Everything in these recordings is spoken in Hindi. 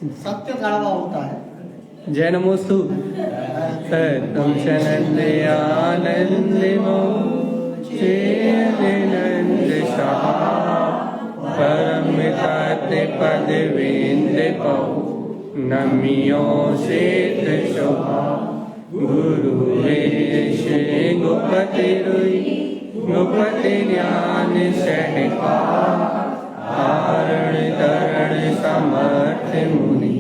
सत्य कड़वा होता है। जय नमोस्तु तुम आनंदिमो नंद परमिताते पदवेन्द्र पौ नमियो शेत शोभा गुरु श्री गोपति रुई गोपति ज्ञान सहका आरण तरण समर्थ मुनि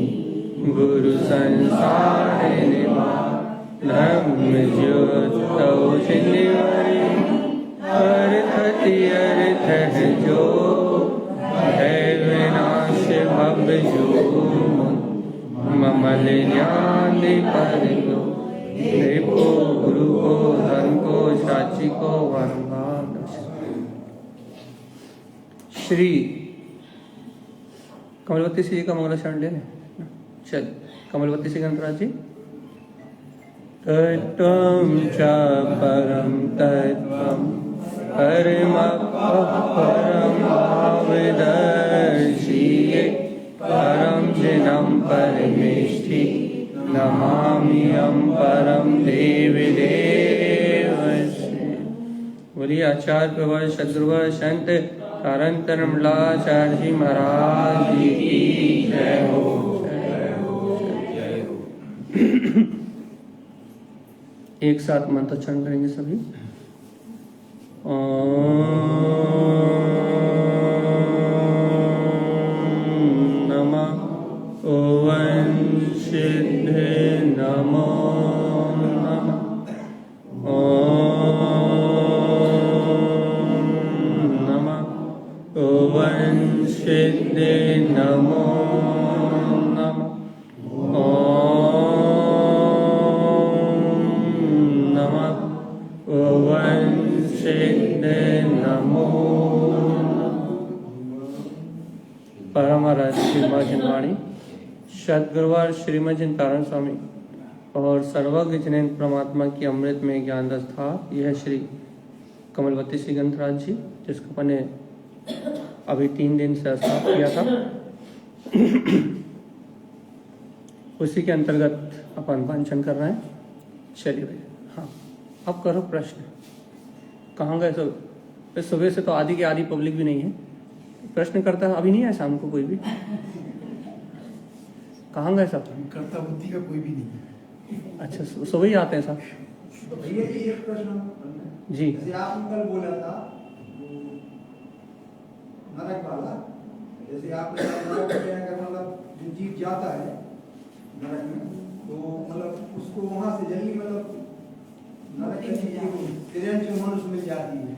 गुरु संसार ब्रह्म ज्योतौ चिन्वरी अर्थ है जो है विनाश भव जो ममल ज्ञान पर लो देखो गुरु को धन को साची को वरदान। श्री कमलवती श्री का मंगला शरण ले लें। चल कमलवती श्री गणराज जी। तत्त्वं च परम तत्त्वं परम परम भावदर्शी परम जिनं परमेष्ठि नमाम्यहं परम देवी देवस्य। बोलिए आचार्य प्रवर सद्गुरुवर संत तारतरमलाचार्य जी महाराज की जय हो। एक साथ मंत्रोच्चारण करेंगे सभी। नमः ओं सिद्धे नमो नमः नमः ओं सिद्धे नमो नमः परमराज श्रीमद जिनवाणी सद्गुरुवार श्रीमद जिन तारण स्वामी और सर्वज्ञ जिनेन्द्र परमात्मा की अमृत में ज्ञान रस था। यह श्री कमलवती श्री ग्रंथराज जी जिसको अपन ने अभी 3 दिन से स्थापित किया था, उसी के अंतर्गत अपन वांचन कर रहे हैं। चलिए भाई, हाँ अब करो प्रश्न। कहाँ गए सब? सुबह से तो आधी की आधी पब्लिक भी नहीं है, प्रश्न करता अभी नहीं है शाम को कोई भी। कहाँ गए सब? करता बुद्धि का कोई भी नहीं है। अच्छा सुबह ही आते हैं सब? तो भैया जी एक प्रश्न जी। जैसे आपने कल बोला था नरक वाला, जैसे आपने नरक में अगर मतलब जो जीव जाता है नरक में तो मतलब उसको वहां से जल्दी मतलब नरक की तिरंज मनुष्य मिल जाती है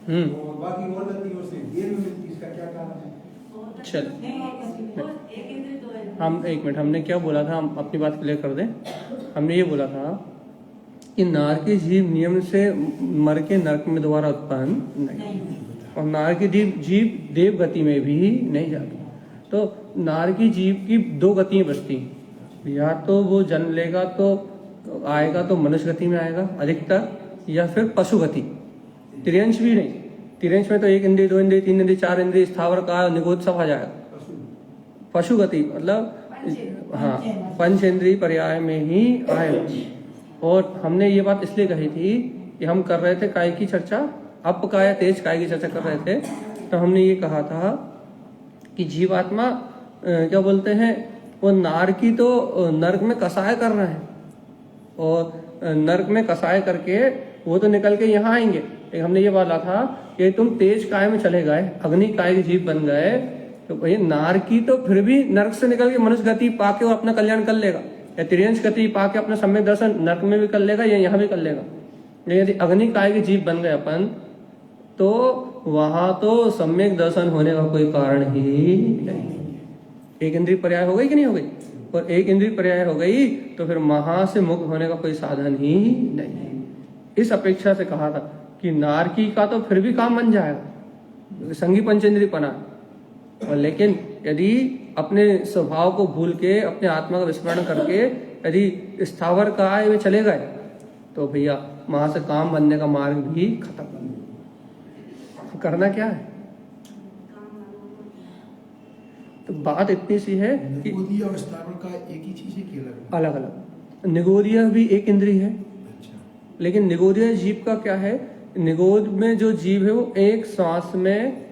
और बाकी और गतियों से देर में मिलती, इसका क्या कारण है? चल हम एक मिनट, हमने क्या बोला था, हम अपनी बात क्लियर कर दें। हमने ये बोला था कि नार के जीव नियम से मर के नरक में दोबारा उत्पन्न नहीं, और नार के जीव देव गति में भी नहीं जाते। तो नार की जीव की 2 गतियां बचती, या तो वो जन्म लेगा तो आएगा तो मनुष्य गति में आएगा अधिकतर, या फिर पशु गति। तिर्यंश भी नहीं, तिर्यंश में तो 1 इंद्रिय 2 इंद्रिय 3 इंद्रिय 4 इंद्रिय स्थावर का निगोद सब आ जाएगा। पशु गति मतलब हाँ 5 इंद्रिय पर्याय में ही आएगा। और हमने ये बात इसलिए कही थी कि हम कर रहे थे काय की चर्चा, अपकाय तेज काय की चर्चा कर रहे थे। तो हमने ये कहा था कि जीवात्मा क्या बोलते हैं, वो नार की तो नरक में कसाय कर रहे हैं, और नरक में कसाय करके वो तो निकल के यहाँ आएंगे। हमने ये बोला था कि तुम तेज काय में चले गए, अग्नि काय के जीव बन गए, तो भाई नार की तो फिर भी नरक से निकल के मनुष्य गति पाके वो अपना कल्याण कर लेगा, या तिर्यंश गति पाके अपना सम्यक दर्शन नरक में भी कर लेगा या यहाँ भी कर लेगा। लेकिन यदि अग्नि काय के जीव बन गए अपन, तो वहां तो सम्यक दर्शन होने का कोई कारण ही नहीं। 1 इंद्रिय पर्याय हो गई कि नहीं हो गई? और 1 इंद्रिय पर्याय हो गई तो फिर महा से मुक्त होने का कोई साधन ही नहीं। इस अपेक्षा से कहा था कि नारकी का तो फिर भी काम बन जाएगा, संगी पंचेंद्रिय पना, और लेकिन यदि अपने स्वभाव को भूल के अपने आत्मा का विस्मरण करके यदि स्थावर काय में चले गए तो भैया वहां से काम बनने का मार्ग भी खत्म। करना क्या है? तो बात इतनी सी है कि निगोदिया और स्थावर का एक ही चीज है कि अलग अलग अलग, निगोदिया भी एक इंद्रिय है, अच्छा लेकिन निगोदिया जीव का क्या है, निगोद में जो जीव है वो एक सांस में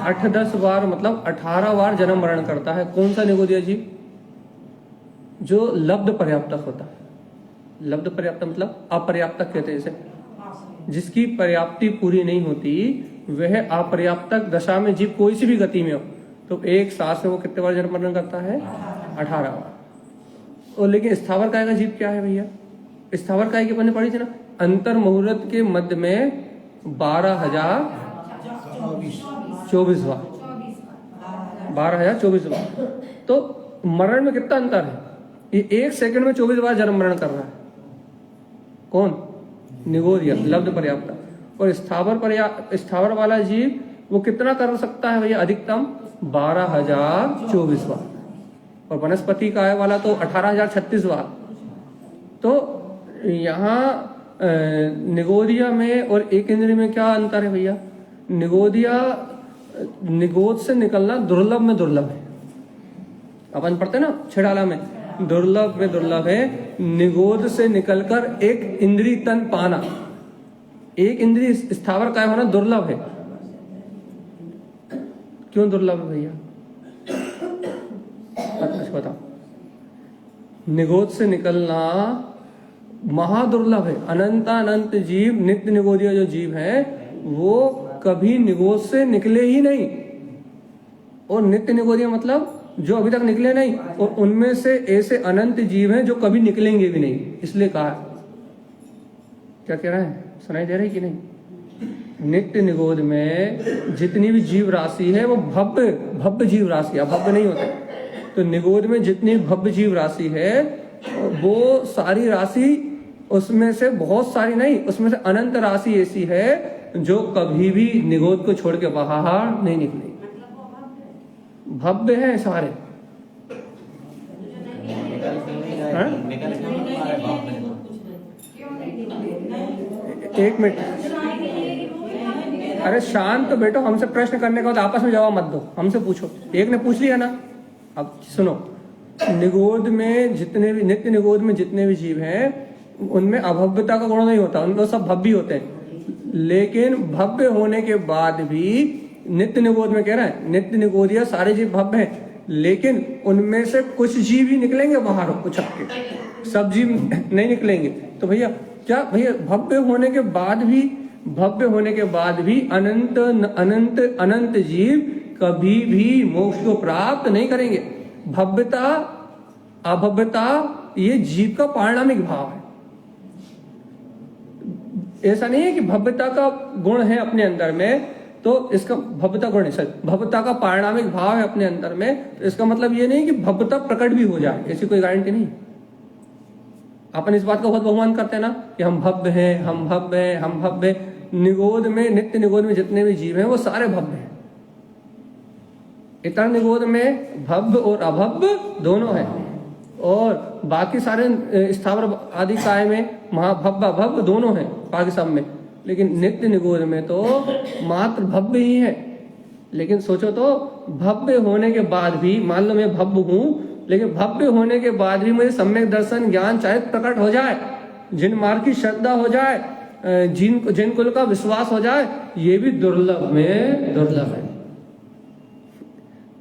8-10 बार मतलब 18 बार जन्म मरण करता है। कौन सा निगोदिया जीव? जो लब्ध पर्याप्तक होता है। लब्ध पर्याप्त मतलब अपर्याप्तक कहते हैं इसे, जिसकी पर्याप्ति पूरी नहीं होती वह अपर्याप्तक दशा में जीव कोई सी भी गति में हो तो एक सांस में वो कितने बार जन्म मरण करता है? 18 बार। और लेकिन स्थावर काय का जीव क्या है भैया? स्थावर काय की अपने पढ़ी थी ना, अंतर मुहूर्त के मध्य में 12,024 बार, 12,024 बार। तो मरण में कितना अंतर है? ये 1 सेकंड में 24 बार जन्म मरण कर रहा है। कौन? निगोदिया, लब्ध पर्याप्त। और स्थावर वाला जीव वो कितना कर सकता है भैया? अधिकतम 12,024 बार। और वनस्पति काय वाला तो 18,036 बार। तो यहाँ निगोदिया में और एक इंद्रिय में क्या अंतर है भैया? निगोद से निकलना दुर्लभ में दुर्लभ है। अपन पढ़ते ना छिड़ाला में, दुर्लभ में दुर्लभ है। निगोद से निकलकर एक इंद्रिय तन पाना, एक इंद्रिय स्थावर काय होना दुर्लभ है। क्यों दुर्लभ है भैया? अच्छा बताओ। निगोद से निकलना महादुर्लभ है। अनंत जीव, नित्य निगोदिया जो जीव है वो कभी निगोद से निकले ही नहीं। और नित्य निगोदिया मतलब जो अभी तक निकले नहीं, और उनमें से ऐसे अनंत जीव हैं जो कभी निकलेंगे भी नहीं। इसलिए कहा, क्या कह रहे हैं? सुनाई दे रही कि नहीं? नित्य निगोद में जितनी भी जीव राशि है वो भव्य जीव राशि, अभव्य नहीं होते। तो निगोद में जितनी भव्य जीव राशि है वो सारी राशि, उसमें से बहुत सारी नहीं, उसमें से अनंत राशि ऐसी है जो कभी भी निगोद को छोड़ के बाहर नहीं निकलेगी। भव्य है सारे। एक मिनट, अरे शांत बैठो। हमसे प्रश्न करने का तो आपस में जवाब मत दो, हमसे पूछो। एक ने पूछ लिया ना, अब सुनो। निगोद में जितने भी, नित्य निगोद में जितने भी जीव हैं उनमें अभव्यता का गुण नहीं होता, उनमें सब भव्य होते हैं। लेकिन भव्य होने के बाद भी नित्य निगोद में कह रहा है, नित्य निगोदिया सारे जीव भव्य हैं, लेकिन उनमें से कुछ जीव ही निकलेंगे बाहर उछक के, सब जीव नहीं निकलेंगे। तो भैया क्या भैया, भव्य होने के बाद भी अनंत जीव कभी भी मोक्ष को प्राप्त नहीं करेंगे। भव्यता अभव्यता ये जीव का पारिणामिक भाव है। ऐसा नहीं है कि भव्यता का गुण है अपने अंदर में तो इसका भव्यता गुण है, भव्यता का पारिणामिक भाव है अपने अंदर में, तो इसका मतलब ये नहीं कि भव्यता प्रकट भी हो जाए, ऐसी कोई गारंटी नहीं। अपन इस बात का बहुत बहुमान करते हैं ना कि हम भव्य हैं, हम भव्य हैं, हम भव्य। निगोद में, नित्य निगोद में जितने भी जीव हैं वो सारे भव्य हैं। इतर निगोद में भव्य और अभव्य दोनों हैं, और बाकी सारे स्थावर आदि काय में महाभव्य अभव्य दोनों हैं बाकी सब में। लेकिन नित्य निगोद में तो मात्र भव्य ही है। लेकिन सोचो तो, भव्य होने के बाद भी, मान लो मैं भव्य हूं, लेकिन भव्य होने के बाद भी मुझे सम्यक दर्शन ज्ञान चाहे प्रकट हो जाए, जिन मार्ग की श्रद्धा हो जाए, जिन कुल का विश्वास हो जाए, ये भी दुर्लभ में दुर्लभ है।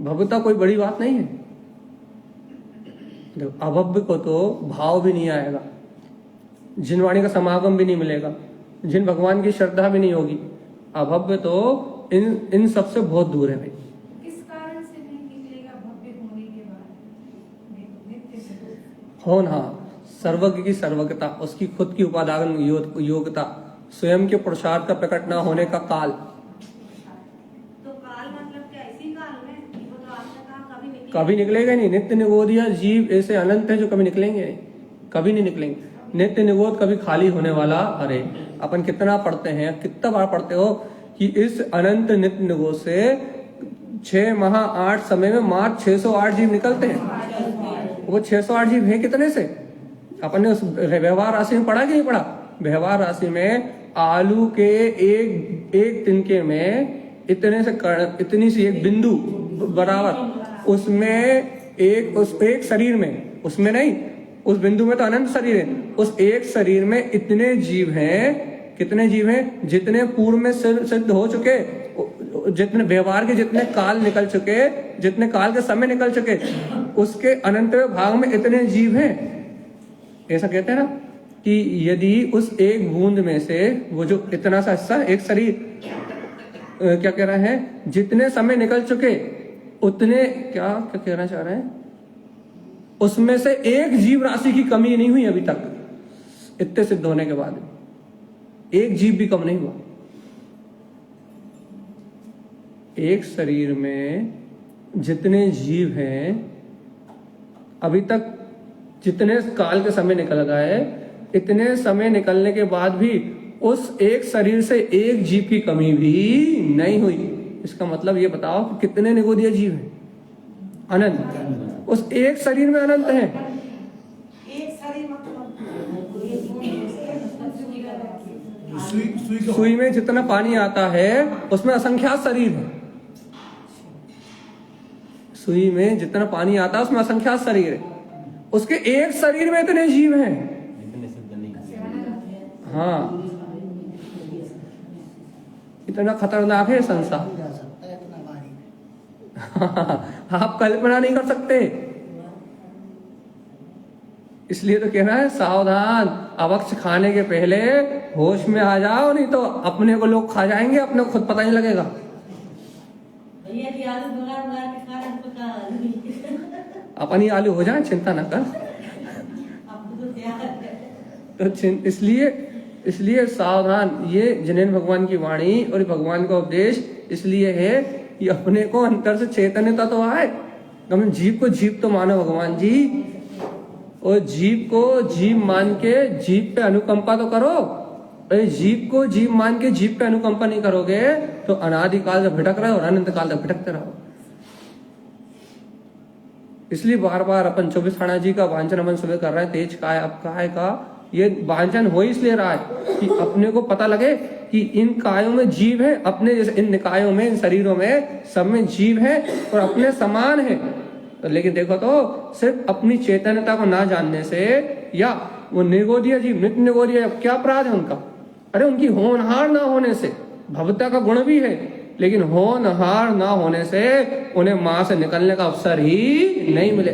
भव्यता कोई बड़ी बात नहीं है। अभव्य को तो भाव भी नहीं आएगा, जिन वाणी का समागम भी नहीं मिलेगा, जिन भगवान की श्रद्धा भी नहीं होगी। अभव्य तो इन सब से बहुत दूर है भाई। किस कारण से नहीं निकलेगा भव्य होने के बाद? नित्य से हो ना, सर्वज्ञ की सर्वज्ञता, उसकी खुद की उपादान योग्यता, स्वयं के पुरुषार्थ का प्रकट न होने का काल। तो काल मतलब क्या इसी काल में? वो तो आपने कहा कभी निकलेगा नहीं। नित्य निगोदिया जीव ऐसे अनंत है जो कभी निकलेंगे नहीं, कभी नहीं निकलेंगे। नित्य निगोद कभी खाली होने वाला, अरे अपन कितना पढ़ते हैं, कितना बार पढ़ते हो कि इस अनंत नित्य निगोद से 6 माह 8 समय में मात्र 608 जीव निकलते हैं। वो 608 जीव है कितने से? अपन ने उस व्यवहार राशि में पढ़ा कि नहीं पढ़ा? व्यवहार राशि में आलू के एक तिनके में इतनी सी एक बिंदु बराबर, उसमें एक शरीर में, उसमें नहीं, उस बिंदु में तो अनंत शरीर है, उस एक शरीर में इतने जीव हैं, कितने जीव हैं? जितने पूर्व में सिद्ध हो चुके, जितने व्यवहार के जितने काल निकल चुके, जितने काल के समय निकल चुके, उसके अनंत भाग में इतने जीव हैं। ऐसा कहते हैं ना कि यदि उस एक बूंद में से वो जो इतना सा हिस्सा, एक शरीर, क्या कह रहे हैं, जितने समय निकल चुके उतने, क्या कहना चाह रहे हैं, उसमें से एक जीव राशि की कमी नहीं हुई अभी तक, इतने सिद्ध होने के बाद एक जीव भी कम नहीं हुआ। एक शरीर में जितने जीव हैं अभी तक, जितने काल के समय निकल गए, इतने समय निकलने के बाद भी उस एक शरीर से एक जीव की कमी भी नहीं हुई। इसका मतलब ये बताओ कि कितने निगोदिया जीव हैं? अनंत। उस एक शरीर में अनंत है। सुई में जितना पानी आता है उसमें असंख्यात शरीर है। सुई में जितना पानी आता है उसमें असंख्यात शरीर है। उसके एक शरीर में इतने जीव हैं। हाँ, इतना खतरनाक है संसार। आप कल्पना नहीं कर सकते। इसलिए तो कहना है सावधान, अवक्ष खाने के पहले होश में आ जाओ, नहीं तो अपने को लोग खा जाएंगे, अपने को खुद पता नहीं लगेगा। अपनी आलू हो जाए, चिंता न कर। तो इसलिए सावधान। ये जिनेन्द्र भगवान की वाणी और भगवान का उपदेश इसलिए है कि अपने को अंतर से चैतन्यता तो आए। हम जीव को जीव तो मानो भगवान जी, और जीव को जीव मान के जीव पे अनुकंपा तो करो। अरे जीव को जीव मान के जीव पे अनुकंपा नहीं करोगे तो अनादिकाल से भटक रहे हो और अनंत काल तक भटकते रहो। इसलिए बार बार अपन 24 खाना जी का वांचन अपन सुबह कर रहे हैं, तेज काय अब काय का ये वांचन हो इसलिए रहा है कि अपने को पता लगे कि इन कायों में जीव है, अपने जैसे इन निकायों में, इन शरीरों में सब में जीव है और अपने समान है। तो लेकिन देखो तो सिर्फ अपनी चैतन्यता को ना जानने से, या वो निगोदिया जीव, नित्य निगोदिया, क्या अपराध है उनका? अरे उनकी होनहार ना होने से, भवता का गुण भी है, लेकिन होनहार ना होने से उन्हें मां से निकलने का अवसर ही नहीं मिले।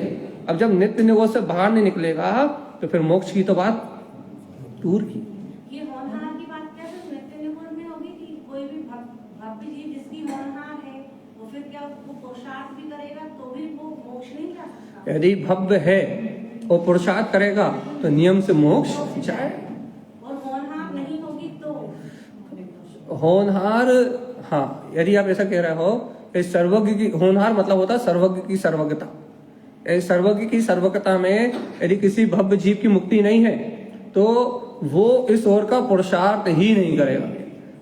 अब जब नित्य निगोद से बाहर नहीं निकलेगा तो फिर मोक्ष की तो बात दूर की। ये होनहार की बात क्या सिर्फ नित्य निगोद में होगी कि कोई भी भव्य जीव जिसकी होनहार है वो फिर क्या वो पुरुषार्थ भी करेगा तो भी वो मोक्ष नहीं जा सकता? यदि भव्य है और पुरुषार्थ करेगा तो नियम से मोक्ष जाए। और होनहार नहीं होगी तो होनहार, हाँ, यदि आप ऐसा कह रहे हो, इस सर्वज्ञ की होनहार मतलब होता है सर्वज्ञ की सर्वज्ञता। इस सर्वज्ञ की सर्वज्ञता में यदि किसी भव्य जीव की मुक्ति नहीं है तो वो इस ओर का पुरुषार्थ ही नहीं करेगा।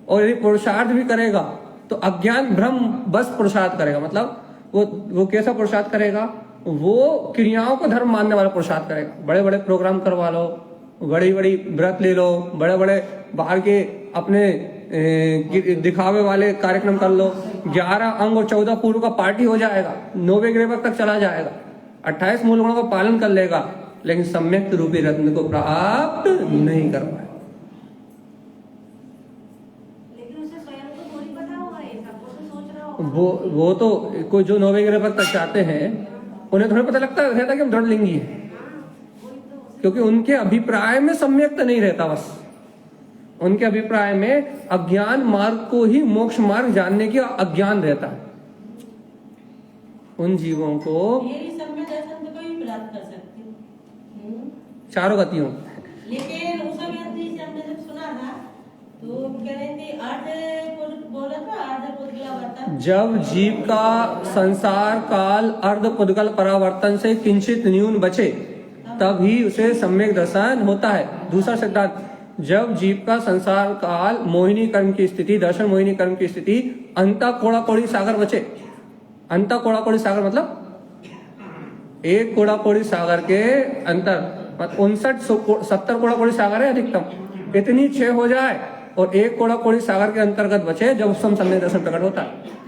और यदि पुरुषार्थ भी करेगा तो अज्ञान भ्रम बस पुरुषार्थ करेगा। मतलब वो कैसा पुरुषार्थ करेगा? वो क्रियाओं को धर्म मानने वाला पुरुषार्थ करेगा। बड़े बड़े प्रोग्राम करवा लो, बड़ी बड़ी व्रत ले लो, बड़े बड़े बाहर के अपने दिखावे वाले कार्यक्रम कर लो, 11 अंग और 14 पूर्व का पार्टी हो जाएगा, 9वें ग्रह तक चला जाएगा, 28 मूल गुणों का पालन कर लेगा, लेकिन सम्यक रूपी रत्न को प्राप्त नहीं कर पाए। लेकिन उसे स्वयं को थोड़ी पता होगा, ये सब तो सोच रहा होगा। वो तो कोई जो 9वें ग्रह तक चाहते हैं उन्हें थोड़ा पता लगता रहता कि हम दृढ़लिंगी है, क्योंकि उनके अभिप्राय में सम्यक नहीं रहता। बस उनके अभिप्राय में अज्ञान मार्ग को ही मोक्ष मार्ग जानने की अज्ञान रहता है। उन जीवों को चारों गतियों, लेकिन उस समय हमने जब सुना था तो कह रहे थे जब जीव का संसार काल अर्ध पुद्गल परावर्तन से किंचित न्यून बचे तभी उसे सम्यक दर्शन होता है। दूसरा सिद्धांत, जब जीव का संसार काल मोहिनी कर्म की स्थिति, दर्शन मोहिनी कर्म की स्थिति, अंता कोड़ा कोड़ी सागर बचे। अंता कोड़ा कोड़ी सागर मतलब एक कोड़ा कोड़ी सागर के अंतर 59-70 कोड़ा कोड़ी सागर है अधिकतम, इतनी क्षय हो जाए और एक कोड़ा कोड़ी सागर के अंतर्गत बचे जब उसमें सम्यक दर्शन प्रकट होता है।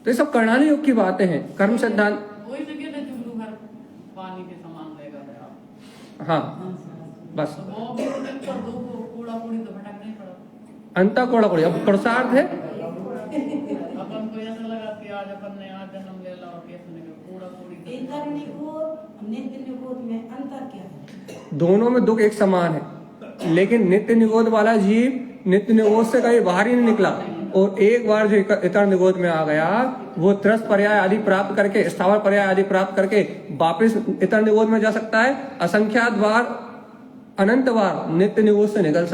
तो ये सब कर्णाली योग की बातें हैं, कर्म सिद्धांत हाँ बस वो भी कर दो, कूड़ा कूड़ी तो भटक नहीं पड़ा। अंता कोड़ा कोड़ी अब पुरुषार्थ है। अपन को ऐसा लगा कि आज अपन ने आज जन्म ले ला और कैसे नहीं कूड़ा कूड़ी तो- इधर निगोद नित्य निगोद में अंतर क्या है? दोनों में दुख एक समान है, लेकिन नित्य निगोद वाला जीव नित्य निगोद से कहीं बाहर ही नहीं निकला, और एक बार जो इतर निगोद में आ गया वो त्रस्त पर्याय आदि प्राप्त करके, स्थावर पर्याय आदि प्राप्त करके वापिस इतर निगोद में जा सकता है। असंख्यात बार, अनंत बार नित्य निगोद से निकल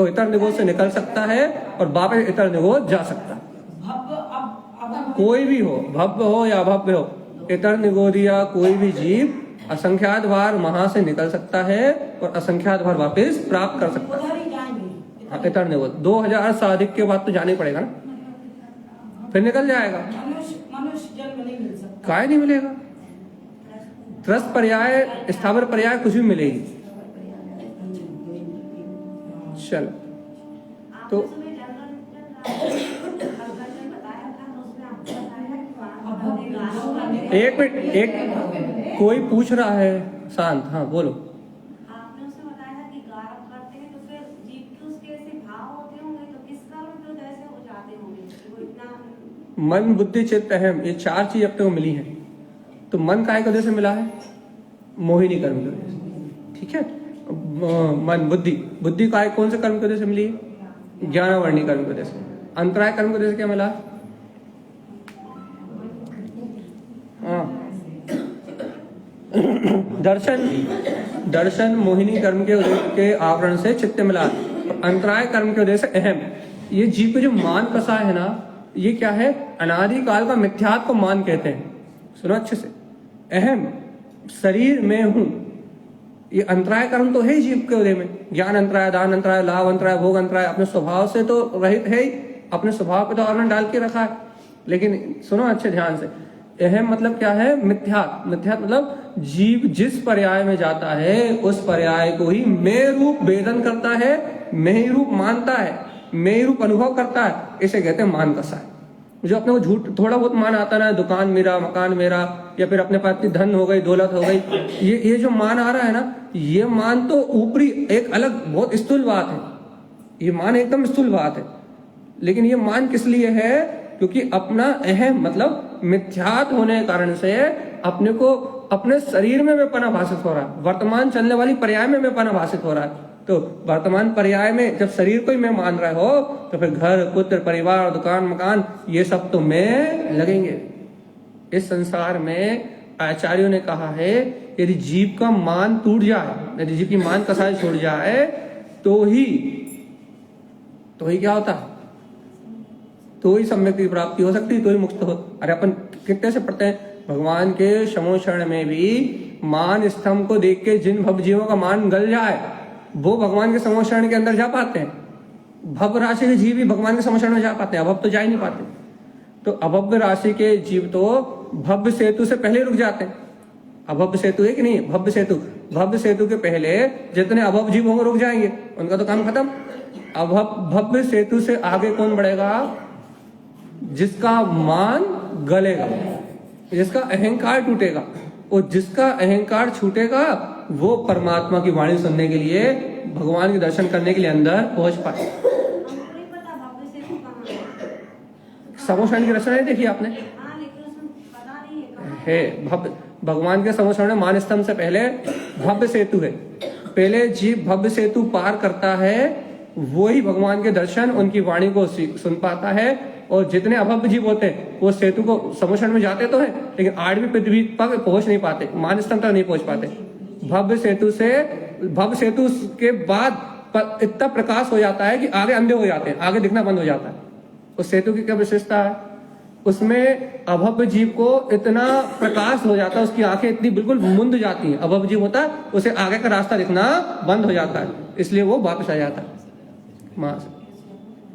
इतर निगोद से निकल सकता है और वापिस इतर निगोद जा सकता है। भव्य अब कोई भी हो, भव्य हो या अभव्य हो, इतर निगोदिया कोई भी जीव असंख्यात बार वहां से निकल सकता है और असंख्यात बार वापस प्राप्त कर सकता है। उधर ही जाएंगे। इतर निगोद 2000 से अधिक के बाद तो जाना ही पड़ेगा ना, फिर निकल जाएगा। मनुष्य जन्म नहीं मिल सकता। काय नहीं मिलेगा, त्रस्त पर्याय, स्थावर पर्याय कुछ भी मिलेगी। चलो तो आपने सुबह जनरल में बताया था, तो उसमें आपको बताया कि वहाँ एक मिनट, एक कोई पूछ रहा है, शांत, हाँ बोलो। आपने उसे बताया था कि गारव करते हैं तो फिर जीव के उसके ऐसे भाव होते होंगे, तो किस कारण फिर ऐसे हो जाते होंगे कि वो इतना मन बुद्धि चित्त अहम, ये चार चीज अपने को मिली है। तो मन काय के वजह से मिला है? मोहिनी कर्म की वजह से, ठीक है। मन बुद्धि, बुद्धि काय कौन से कर्म की वजह से मिली है? ज्ञानावर्णी कर्म की वजह से। अंतराय कर्म की वजह से क्या मिला? हाँ दर्शन मोहिनी कर्म के आवरण से चित्त मिला। अंतराय कर्म की वजह से अहम। ये जीव पे जो मान कसा है ना, ये क्या है? अनादि काल का मिथ्यात्व को मान कहते हैं। सुनो अच्छे से, अहम शरीर में हूं, ये अंतराय कर्म तो है जीव के उदय में। ज्ञान अंतराय, दान अंतराय, लाभ अंतराय, भोग अंतराय, अपने स्वभाव से तो रहित है ही, अपने स्वभाव पे तो आवरण डाल के रखा है। लेकिन सुनो अच्छे ध्यान से, अहम मतलब क्या है? मिथ्यात्व। मिथ्यात्व मतलब जीव जिस पर्याय में जाता है उस पर्याय को ही मैं रूप वेदन करता है, मैं ही रूप मानता है, मैं ही रूप अनुभव करता है। इसे कहते हैं मान कसा है। जो अपने को झूठ थोड़ा बहुत मान आता ना, दुकान मेरा, मकान मेरा, या फिर अपने पास धन हो गई, दौलत हो गई, ये जो मान आ रहा है ना, ये मान तो ऊपरी एक अलग बहुत स्थूल बात है। ये मान एकदम स्थूल बात है, लेकिन ये मान किस लिए है? क्योंकि अपना अहम मतलब मिथ्यात होने के कारण से अपने को अपने शरीर में मेपना भाषित हो रहा है, वर्तमान चलने वाली पर्याय में मेपना भाषित हो रहा है। तो वर्तमान पर्याय में जब शरीर को ही मैं मान रहे हो, तो फिर घर, पुत्र, परिवार, दुकान, मकान, ये सब तो मैं लगेंगे। इस संसार में आचार्यों ने कहा है, यदि जीव का मान टूट जाए, यदि जीव की मान कसाई छूट जाए, तो ही क्या होता है? तो ही सम्यक की प्राप्ति हो सकती है, तो ही मुक्त हो। अरे अपन कितने से पढ़ते हैं, भगवान के समोषण में भी मान स्तंभ को देख के जिन भव जीवों का मान गल जाए, वो भगवान के समोषण के अंदर जा पाते हैं। भव राशि के जीव भी भगवान के समोषण में जा पाते हैं, अभव तो जा ही नहीं पाते। तो अभव्य राशि के जीव तो भव्य सेतु से पहले रुक जाते हैं। अभव्य सेतु है कि नहीं? भव्य सेतु, भव्य सेतु के पहले जितने अभव जीव होंगे रुक जाएंगे, उनका तो काम खत्म। भव्य सेतु से आगे कौन बढ़ेगा? जिसका मान गलेगा, जिसका अहंकार टूटेगा, और जिसका अहंकार छूटेगा वो परमात्मा की वाणी सुनने के लिए, भगवान के दर्शन करने के लिए अंदर पहुंच पाए। हमको नहीं पता भव्य सेतु कहाँ है। समोषण की रचना नहीं देखी आपने? हाँ, लेकिन उसमें पता नहीं है कहाँ है। भगवान के समोषण में मान स्तंभ से पहले भव्य सेतु है। पहले जीव भव्य सेतु पार करता है, वो ही भगवान के दर्शन, उनकी वाणी को सुन पाता है। और जितने अभव्य जीव होते हैं वो सेतु को समोषण में जाते तो है, लेकिन आठवीं पृथ्वी पर पहुंच नहीं पाते, मान स्तंभ तक नहीं पहुंच पाते। भव्य सेतु के बाद इतना प्रकाश हो जाता है कि आगे अंधे हो जाते हैं, आगे दिखना बंद हो जाता है। उस सेतु की क्या विशेषता है? उसमें अभव्य जीव को इतना प्रकाश हो जाता है, उसकी आंखें इतनी बिल्कुल मुंद जाती हैं। अभव्य जीव होता है, उसे आगे का रास्ता दिखना बंद हो जाता है, इसलिए वो वापस आ जाता है मां से।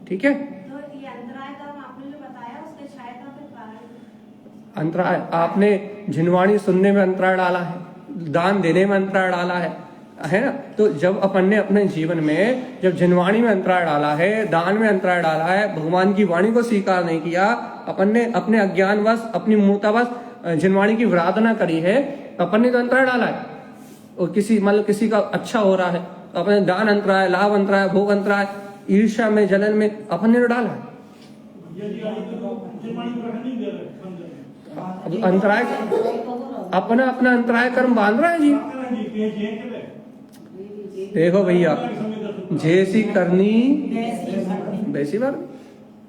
ठीक है। तो ये अंतराय कर्म आपने जो बताया, उसके छाया का फिर कारण? अंतराय आपने झिनवाणी सुनने में अंतराय डाला है, दान देने में अंतराय डाला है ना। तो जब अपन ने अपने जीवन में जब झिनवाणी में अंतराय डाला है, दान में अंतराय डाला है, भगवान की वाणी को स्वीकार नहीं किया, अपन ने अपने अज्ञानवश, अपनी मूर्तावश झिनवाणी की आराधना करी है, अपन ने तो अंतराय डाला है। और किसी का अच्छा हो रहा है तो अपने दान अंतराय, लाभ अंतराय, भोग अंतराय, ईर्ष्या में, जलन में अपन ने डाला है। अब अंतराय अपना अपना अंतराय कर्म बांध रहा है जी। देखो भैया, जैसी करनी वैसी बात,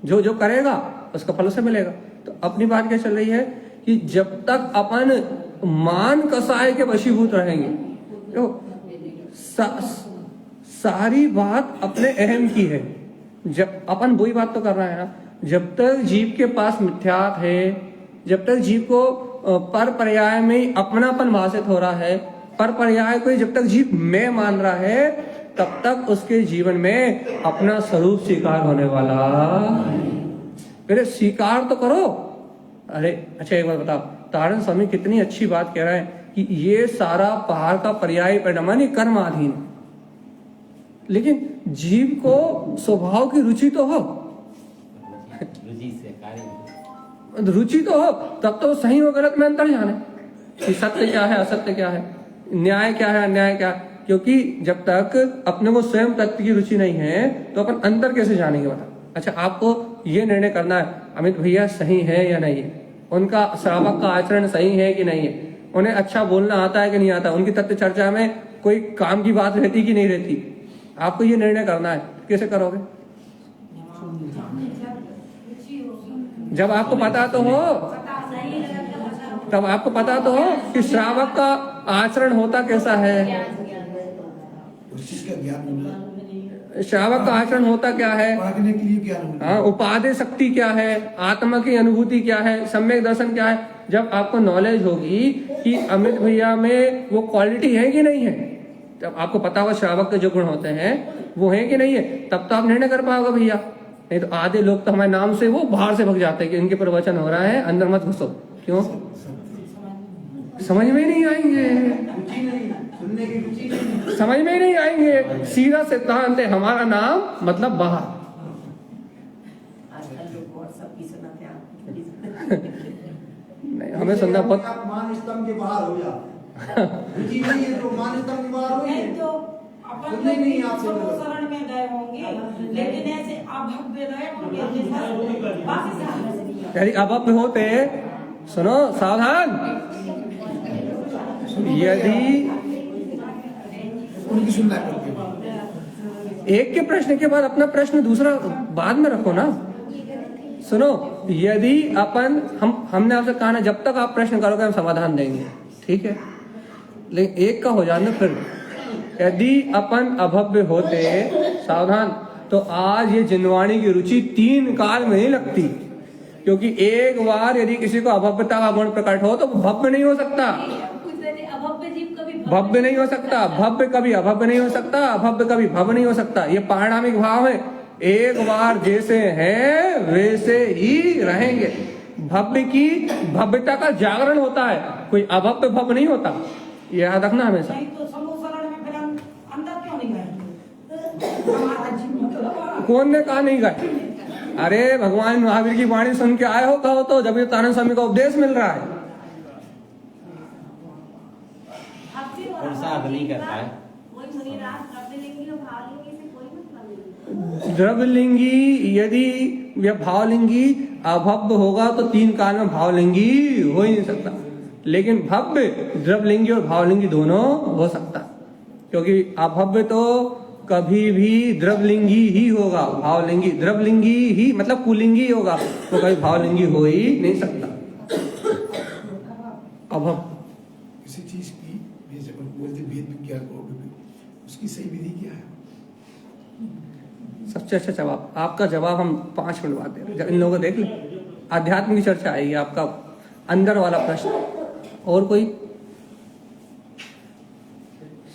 जो जो करेगा उसका फल से मिलेगा। तो अपनी बात क्या चल रही है कि जब तक अपन मान कसाय के वशीभूत रहेंगे, तो सारी बात अपने अहम की है। जब अपन वही बात तो कर रहे हैं ना, जब तक जीव के पास मिथ्यात है, जब तक जीव को पर पर्याय में अपनापन भाषित हो रहा है, पर पर्याय को जब तक जीव मैं मान रहा है, तब तक उसके जीवन में अपना स्वरूप स्वीकार होने वाला। पहले स्वीकार तो करो। अरे अच्छा एक बात बताओ, तारण स्वामी कितनी अच्छी बात कह रहे हैं कि ये सारा पहाड़ का पर्याय परिणाम नहीं कर्माधीन, लेकिन जीव को स्वभाव की रुचि तो हो, रुचि तो हो, तब तो सही और गलत में अंतर जाने कि सत्य क्या है, असत्य क्या है, न्याय क्या है, अन्याय क्या है। क्योंकि जब तक अपने को स्वयं तत्व की रुचि नहीं है तो अपन अंतर कैसे जानेंगे बता। अच्छा आपको ये निर्णय करना है अमित भैया सही है या नहीं है, उनका श्रावक का आचरण सही है कि नहीं है, उन्हें अच्छा बोलना आता है कि नहीं आता, उनकी तत्व चर्चा में कोई काम की बात रहती कि नहीं रहती, आपको ये निर्णय करना है। कैसे करोगे? जब आपको पता तो हो, तब आपको पता तो हो कि श्रावक का आचरण होता कैसा है, उस चीज का ज्ञान होना, श्रावक का आचरण होता क्या है, पढ़ने के लिए ज्ञान होना, हाँ उपादेय शक्ति क्या है, आत्मा की अनुभूति क्या है, सम्यक दर्शन क्या है। जब आपको नॉलेज होगी कि अमित भैया में वो क्वालिटी है कि नहीं है, जब आपको पता होगा श्रावक के जो गुण होते हैं वो है कि नहीं है, तब तो आप निर्णय कर पाओगे भैया। नहीं तो आधे लोग तो हमारे नाम से वो बाहर से भग जाते हैं कि इनके प्रवचन हो रहा है, अंदर मत घुसो। क्यों? समझ में नहीं आएंगे, सुनने की रुचि नहीं, समझ में नहीं आएंगे। सीधा सिद्धांत है हमारा नाम मतलब बाहर। नहीं हमें सुनना बहुत, आप मान स्तंभ के बाहर हो जा, रुचि नहीं है तो मान स्तंभ के बाहर हो नहीं तो अपन सुनने नहीं आपसे तो शरण में गए होंगे, लेकिन ऐसे अभव्य गए होंगे वापस यदि अभव्य होते, सुनो सावधान, यदि उनकी सुनना करके एक के प्रश्न के बाद अपना प्रश्न दूसरा बाद में रखो ना। सुनो, यदि अपन हमने आपसे कहा ना जब तक आप प्रश्न करोगे हम समाधान देंगे, ठीक है, लेकिन एक का हो जाना फिर। यदि अपन अभव्य होते, सावधान, तो आज ये जिनवाणी की रुचि 3 काल में नहीं लगती। क्योंकि एक बार यदि किसी को अभव्यता का गुण प्रकट हो तो भव्य नहीं हो सकता, भव्य नहीं हो सकता, भव्य कभी अभव्य नहीं हो सकता, अभव्य कभी भव्य नहीं हो सकता। ये पारणामिक भाव है, एक बार जैसे हैं वैसे ही रहेंगे। भव्य की भव्यता का जागरण होता है, कोई अभव्य भव्य नहीं होता, ये याद रखना हमेशा। तो समूह शरण में फिर हम अंदर क्यों नहीं गए? कौन ने कहा नहीं गए? अरे भगवान महावीर की वाणी सुन के आए हो कहो तो, जब ये तारण स्वामी का उपदेश मिल रहा है। प्रसाद नहीं कर पाए। द्रव्यलिंगी यदि यह भावलिंगी अभव्य होगा तो 3 काल में भावलिंगी हो ही नहीं सकता, लेकिन भव्य द्रव्यलिंगी और भावलिंगी दोनों हो सकता, क्योंकि अभव्य तो कभी भी द्रव्यलिंगी ही होगा, भावलिंगी द्रव्यलिंगी ही मतलब पुलिंगी होगा, तो कभी भावलिंगी हो ही नहीं सकता। अभव्य किसी चीज की जैसे अपन बोलते भेद विज्ञान को, उसकी सही विधि क्या है? सबसे अच्छा जवाब, आपका जवाब हम 5 मिनट बाद दे रहे हैं। इन लोगों को देख लें, आध्यात्म की चर्चा आएगी, आपका अंदर वाला प्रश्न। और कोई?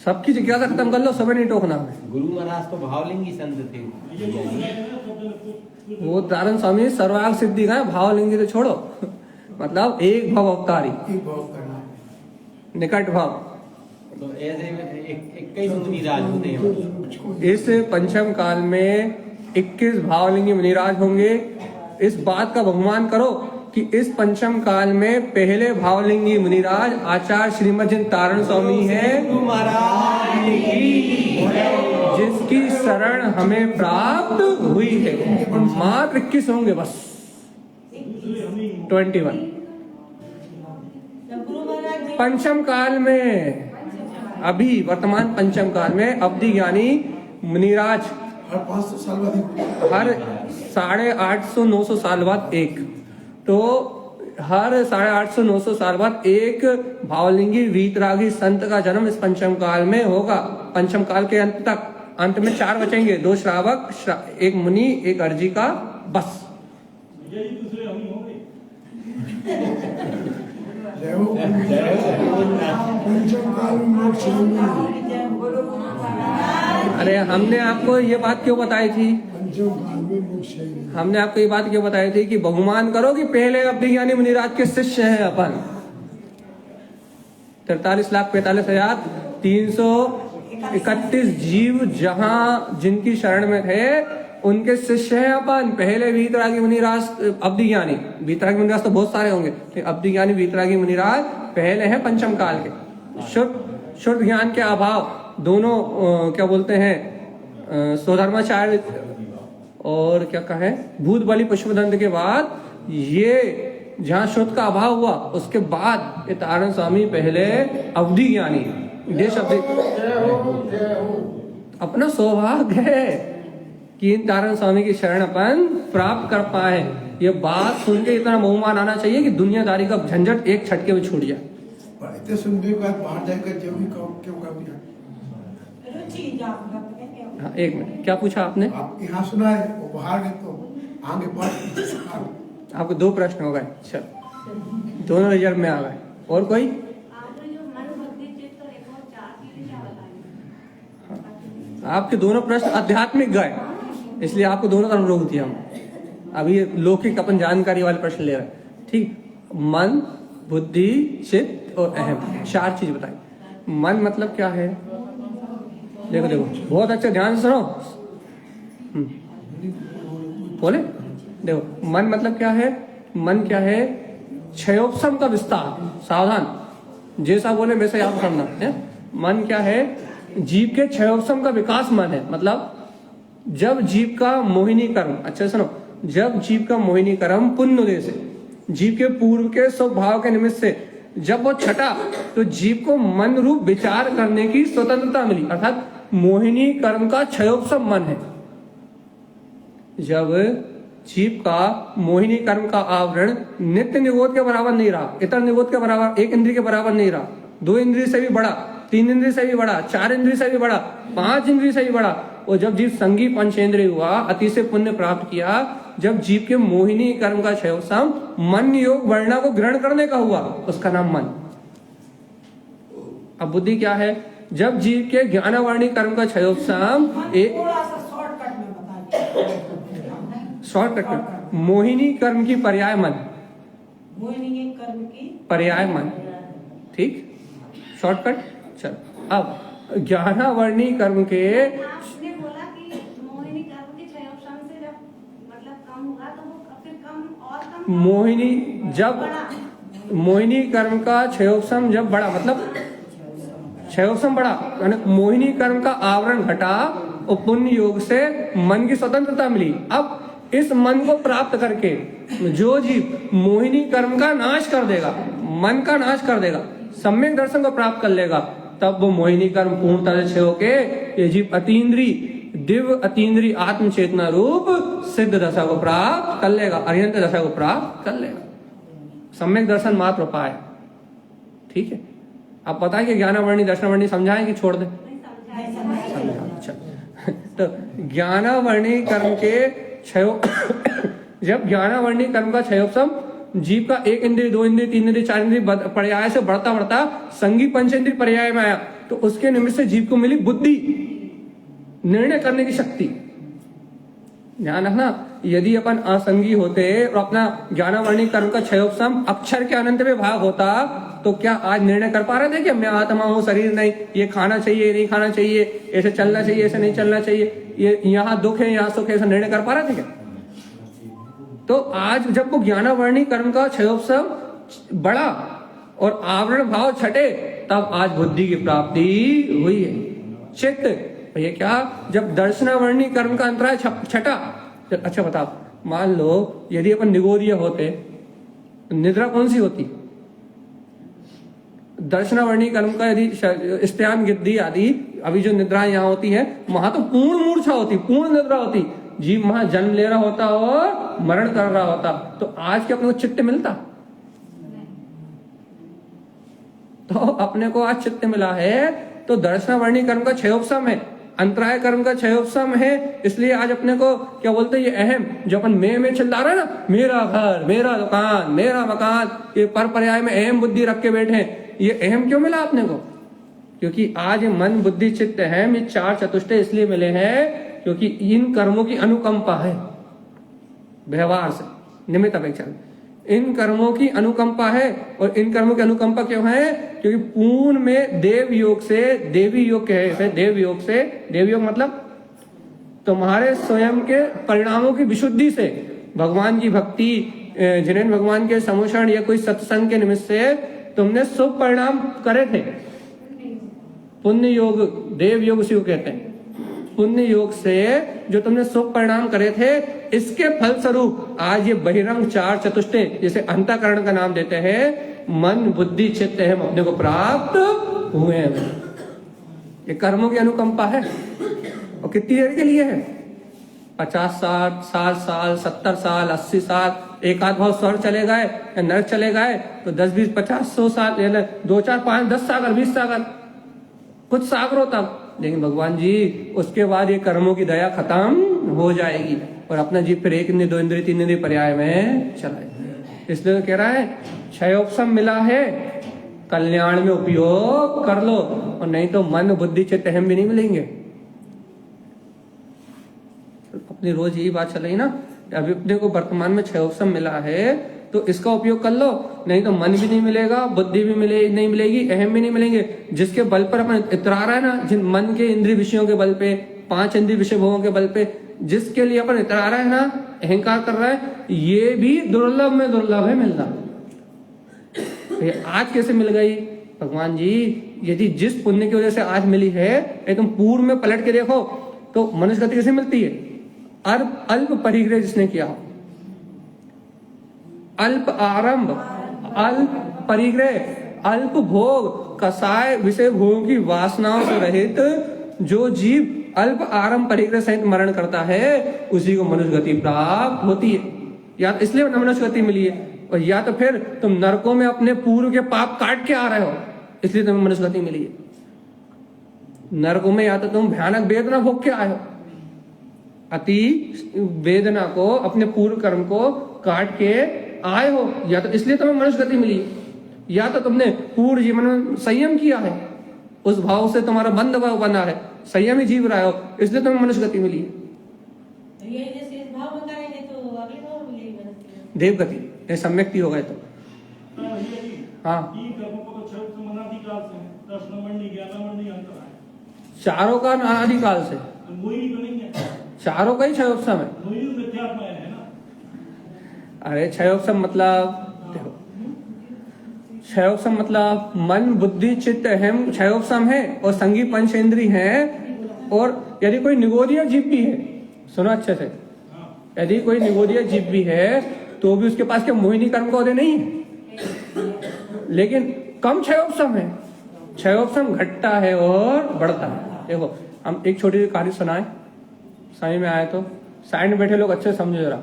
सबकी जिज्ञासा खत्म कर लो, समय नहीं टोकना हमें। गुरु महाराज तो भावलिंगी संत थे, वो तारण स्वामी सर्वाग सिद्धि का भावलिंगी तो छोड़ो मतलब एक भाव अवतारी, एक भाव करना है। निकट भाव। तो ऐसे एक कई मुनिराज होते हैं। इस पंचम काल में 21 भावलिंगी मुनिराज होंगे। इस बात का बहुमान करो कि इस पंचम काल में पहले भावलिंगी मुनिराज आचार्य श्रीमद जिन तारण स्वामी है जिसकी शरण हमें प्राप्त हुई है। मात्र 21 होंगे बस, 21 पंचम काल में। अभी वर्तमान पंचम काल में अवधि ज्ञानी मुनिराज हर 500 साल बाद हर 850-900 साल बाद एक, तो हर 850-900 साल बाद एक भावलिंगी वीतरागी संत का जन्म इस पंचम काल में होगा। पंचम काल के अंत तक, अंत में 4 बचेंगे, 2 श्रावक, 1 मुनि, 1 अर्जी का, बस। अरे हमने आपको ये बात क्यों बताई थी? हमने आपको ये बात क्यों बताई थी कि बहुमान करो कि पहले अवधि ज्ञानी मुनिराज के शिष्य हैं अपन। 43,45,331 जीव जहां जिनकी शरण में थे उनके शिष्य हैं अपन। पहले वीतरागी मुनिराज अवधि ज्ञानी, वीतरागी मुनिराज तो बहुत सारे होंगे, अवधि ज्ञानी वीतरागी मुनिराज पहले हैं पंचम काल के। शुद्ध ज्ञान के अभाव दोनों क्या बोलते हैं, स्वधर्माचार्य और क्या कहे भूत बलि पुष्पदंत के बाद ये जहां शुद्ध का अभाव हुआ उसके बाद ये तारण स्वामी पहले अवधि ज्ञानी देश अवधि। अपना सौभाग्य है कि इन तारण स्वामी की शरण अपन प्राप्त कर पाए। ये बात सुन के इतना बहुमान आना चाहिए कि दुनियादारी का झंझट एक छटके में छूट जाए। इतने सुनने के बाद बाहर जाकर जो भी क्यों काम किया? हाँ, एक मिनट, क्या पूछा आपने? आप यहाँ सुना है, वो बाहर गए तो आगे पास। आपको 2 प्रश्न हो गए, चल दोनों रिजर्व में आ गए। और कोई? आपके दोनों प्रश्न आध्यात्मिक गए, इसलिए आपको दोनों तरफ रोक दिया हम। अभी लौकिक अपन जानकारी वाले प्रश्न ले रहे हैं, ठीक? मन, बुद्धि, चित्त और अहम, 4 चीज बताई। मन मतलब क्या है? देखो बहुत अच्छे ध्यान से सुनो। बोले देखो, मन मतलब क्या है? मन क्या है? क्षयोपशम का विस्तार। सावधान, जैसा बोले वैसे याद करना है। मन क्या है? जीव के क्षयोपशम का विकास मन है। मतलब जब जीव का मोहिनी कर्म, अच्छा सुनो, जब जीव का मोहिनी कर्म पुण्य उदय से, जीव के पूर्व के स्वभाव के निमित्त से जब वो छटा तो जीव को मन रूप विचार करने की स्वतंत्रता मिली, अर्थात मोहिनी कर्म का क्षयोपशम मन है। जब जीव का मोहिनी कर्म का आवरण नित्य निरोध के बराबर नहीं रहा, इतर निरोध के बराबर, 1 इंद्रिय के बराबर नहीं रहा, 2 इंद्रिय से भी बड़ा, 3 इंद्रिय से भी बड़ा, 4 इंद्रिय से भी बड़ा, 5 इंद्रिय से भी बड़ा, और जब जीव संगी पंचेंद्रिय हुआ, अति से पुण्य प्राप्त किया, जब जीव के मोहिनी कर्म का क्षयोपशम मन योग वर्णा को ग्रहण करने का हुआ, उसका नाम मन। अब बुद्धि क्या है? जब जीव के ज्ञानवर्णी कर्म का क्षयोपशम एक शॉर्टकट में मोहिनी कर्म की पर्याय मन, मोहिनी कर्म की पर्याय मन, ठीक? शॉर्टकट। चल, अब ज्ञानावर्णी कर्म के आपने बोला कि मोहिनी कर्म के क्षयोपशम से जब मतलब कम हुआ तो वो फिर कम और कम मोहिनी, जब मोहिनी कर्म का क्षयोपशम जब बढ़ा, मतलब क्षयोपशम बढ़ा, यानी मोहिनी कर्म का आवरण घटा और पुण्य योग से मन की स्वतंत्रता मिली। अब इस मन को प्राप्त करके जो जीव मोहिनी कर्म का नाश कर देगा, मन का नाश कर देगा, सम्यक दर्शन को प्राप्त कर लेगा, तब वो मोहिनी कर्म पूर्णतः क्षय होके ये जीव अतीन्द्रिय, दिव्य अतीन्द्रिय आत्म चेतना रूप सिद्ध दशा को प्राप्त कर लेगा, अरिहंत दशा को प्राप्त कर लेगा। सम्यक दर्शन मात्र उपाय, ठीक है? आप पता है कि ज्ञानावर्णी दर्शनावर्णी समझाएं कि छोड़ दें? अच्छा, तो ज्ञानावर्णी कर्म के क्षय जब ज्ञानावर्णी कर्म का क्षयोपशम जीव का 1 इंद्रिय, 2 इंद्रिय, 3 इंद्रिय, 4 इंद्रिय पर्याय से बढ़ता बढ़ता संगी पंचेंद्रिय पर्याय में आया, तो उसके निमित्त से जीव को मिली बुद्धि, निर्णय करने की शक्ति। ध्यान रखना, यदि अपन असंगी होते और अपना ज्ञानावर्णी कर्म का क्षयोपशम अक्षर के अनंत में भाग होता तो क्या आज निर्णय कर पा रहे थे कि मैं आत्मा हूँ, शरीर नहीं, ये खाना चाहिए, नहीं खाना चाहिए, ऐसे चलना चाहिए, ऐसे नहीं चलना चाहिए, ये यहाँ दुख है, यहाँ सुख है, ऐसा निर्णय कर पा रहे थे क्या? तो आज जब वो ज्ञानावर्णी कर्म का क्षयोपशम बढ़ा और आवरण भाव छटे, तब आज बुद्धि की प्राप्ति हुई है। चित्त ये क्या, जब दर्शनावर्णी कर्म का अंतराय छटा। अच्छा बताओ, मान लो यदि अपन निगोरिय होते, निद्रा कौन सी होती? दर्शनावर्णी कर्म का यदि स्त्यान गिद्धि आदि अभी जो निद्रा यहाँ होती है, वहां तो पूर्ण मूर्छा होती, पूर्ण निद्रा होती, जीव वहां जन्म ले रहा होता और मरण कर रहा होता। तो आज क्या अपने को चित्त मिलता? तो अपने को आज चित्त मिला है तो दर्शनावर्णी कर्म का क्षयोपशम है, अंतराय कर्म का क्षयोपशम है। इसलिए आज अपने को क्या बोलते हैं, ये अहम जो अपन में चिल्ला रहा है ना, मेरा घर, मेरा दुकान, मेरा मकान, ये पर पर्याय में अहम बुद्धि रख के बैठे हैं। ये अहम क्यों मिला अपने को? क्योंकि आज मन बुद्धि चित्त अहम, ये चार चतुष्टय इसलिए मिले हैं क्योंकि इन कर्मों की अनुकंपा है व्यवहार से, निमित्त अपेक्षा। इन कर्मों की अनुकंपा है, और इन कर्मों की अनुकंपा क्यों है? क्योंकि पूर्ण में देव योग से देवी योग कहे, देव योग से, देव योग मतलब तुम्हारे स्वयं के परिणामों की विशुद्धि से, भगवान की भक्ति, जिन्हें भगवान के समुषण या कोई सत्संग के निमित्त से तुमने शुभ परिणाम करे थे। पुण्य योग, देव योग उसी को कहते हैं। पुण्य योग से जो तुमने शुभ परिणाम करे थे, इसके फल स्वरूप आज ये बहिरंग चार चतुष्टय, जैसे अंतःकरण का नाम देते हैं, मन बुद्धि चित्त हम अपने को प्राप्त हुए हैं। ये कर्मों की अनुकंपा है। और कितनी देर के लिए है? 50 साल, 60 साल, 70 साल, 80 साल, एक आध भाव स्वर्ग चले गए या नरक चले गए तो 10, 20, 50, 100 साल, 2, 4, 5, 10 सागर, 20 सागर, कुछ सागरों तक। लेकिन भगवान जी उसके बाद ये कर्मों की दया खत्म हो जाएगी और अपना जीव फिर एक इंद्रिय, दो इंद्रिय, तीन इंद्रिय पर्याय में चलाए। इसलिए तो कह रहा है क्षयोपशम मिला है, कल्याण में उपयोग कर लो, और नहीं तो मन बुद्धि चित्त अहम भी नहीं मिलेंगे। अपनी रोज यही बात चल रही ना, अभी अपने को वर्तमान में क्षयोपशम मिला है तो इसका उपयोग कर लो, नहीं तो मन भी नहीं मिलेगा, बुद्धि भी नहीं मिलेगी, अहम भी नहीं मिलेंगे। जिसके बल पर अपन इतरा रहा है ना, जिन मन के इंद्रिय विषयों के बल पे, 5 इंद्रिय विषय भोगों के बल पे जिसके लिए अपन इतरा रहा है ना, अहंकार कर रहा है, ये भी दुर्लभ में दुर्लभ है मिलना। तो ये आज कैसे मिल गई? भगवान जी यदि जिस पुण्य की वजह से आज मिली है, तुम पूर्व में पलट के देखो तो मनुष्य गति कैसे मिलती है? अल्प परिग्रह जिसने किया हो, अल्प आरंभ, अल्प परिग्रह, अल्प भोग, कसाय विषय भोग की वासनाओं से रहित जो जीव अल्प आरंभ परिग्रह सहित मरण करता है, उसी को मनुष्य गति प्राप्त होती है। या तो इसलिए मनुष्य गति मिली है, और या तो फिर तुम नरकों में अपने पूर्व के पाप काट के आ रहे हो, इसलिए तुम्हें मनुष्य गति मिली है। नरकों में या तो तुम भयानक वेदना भोग के आए हो, अति वेदना को, अपने पूर्व कर्म को काट के आए हो, या तो इसलिए तुम्हें मनुष्य गति मिली, या तो तुमने पूर्व जीवन में संयम किया है, उस भाव से तुम्हारा बंध भाव बना है, संयम ही जीव रहे हो, इसलिए तुम्हें मनुष्य गति मिली है। ये जैसे इस भाव में करेंगे तो अगले भाव में मिलेगी देव गति, ये सम्यक्ति हो गए तो। हाँ, चारों का अनादिकाल से, चारों का ही क्षयोपशम है। अरे क्षयोपशम मतलब देखो, क्षयोपशम मतलब मन बुद्धि चित्त अहम क्षयोपशम है, और संगी पंचेंद्री है। और यदि कोई निगोरिया जीव भी है, सुनो अच्छे से, यदि कोई निगोरिया जीव भी है तो भी उसके पास क्या मोहिनी कर्म का उदय नहीं है, लेकिन कम क्षयोपशम है। क्षयोपशम घटता है और बढ़ता है। देखो हम एक छोटी सी कहानी सुनाए, समझ में आए तो साइड में बैठे लोग अच्छे समझो जरा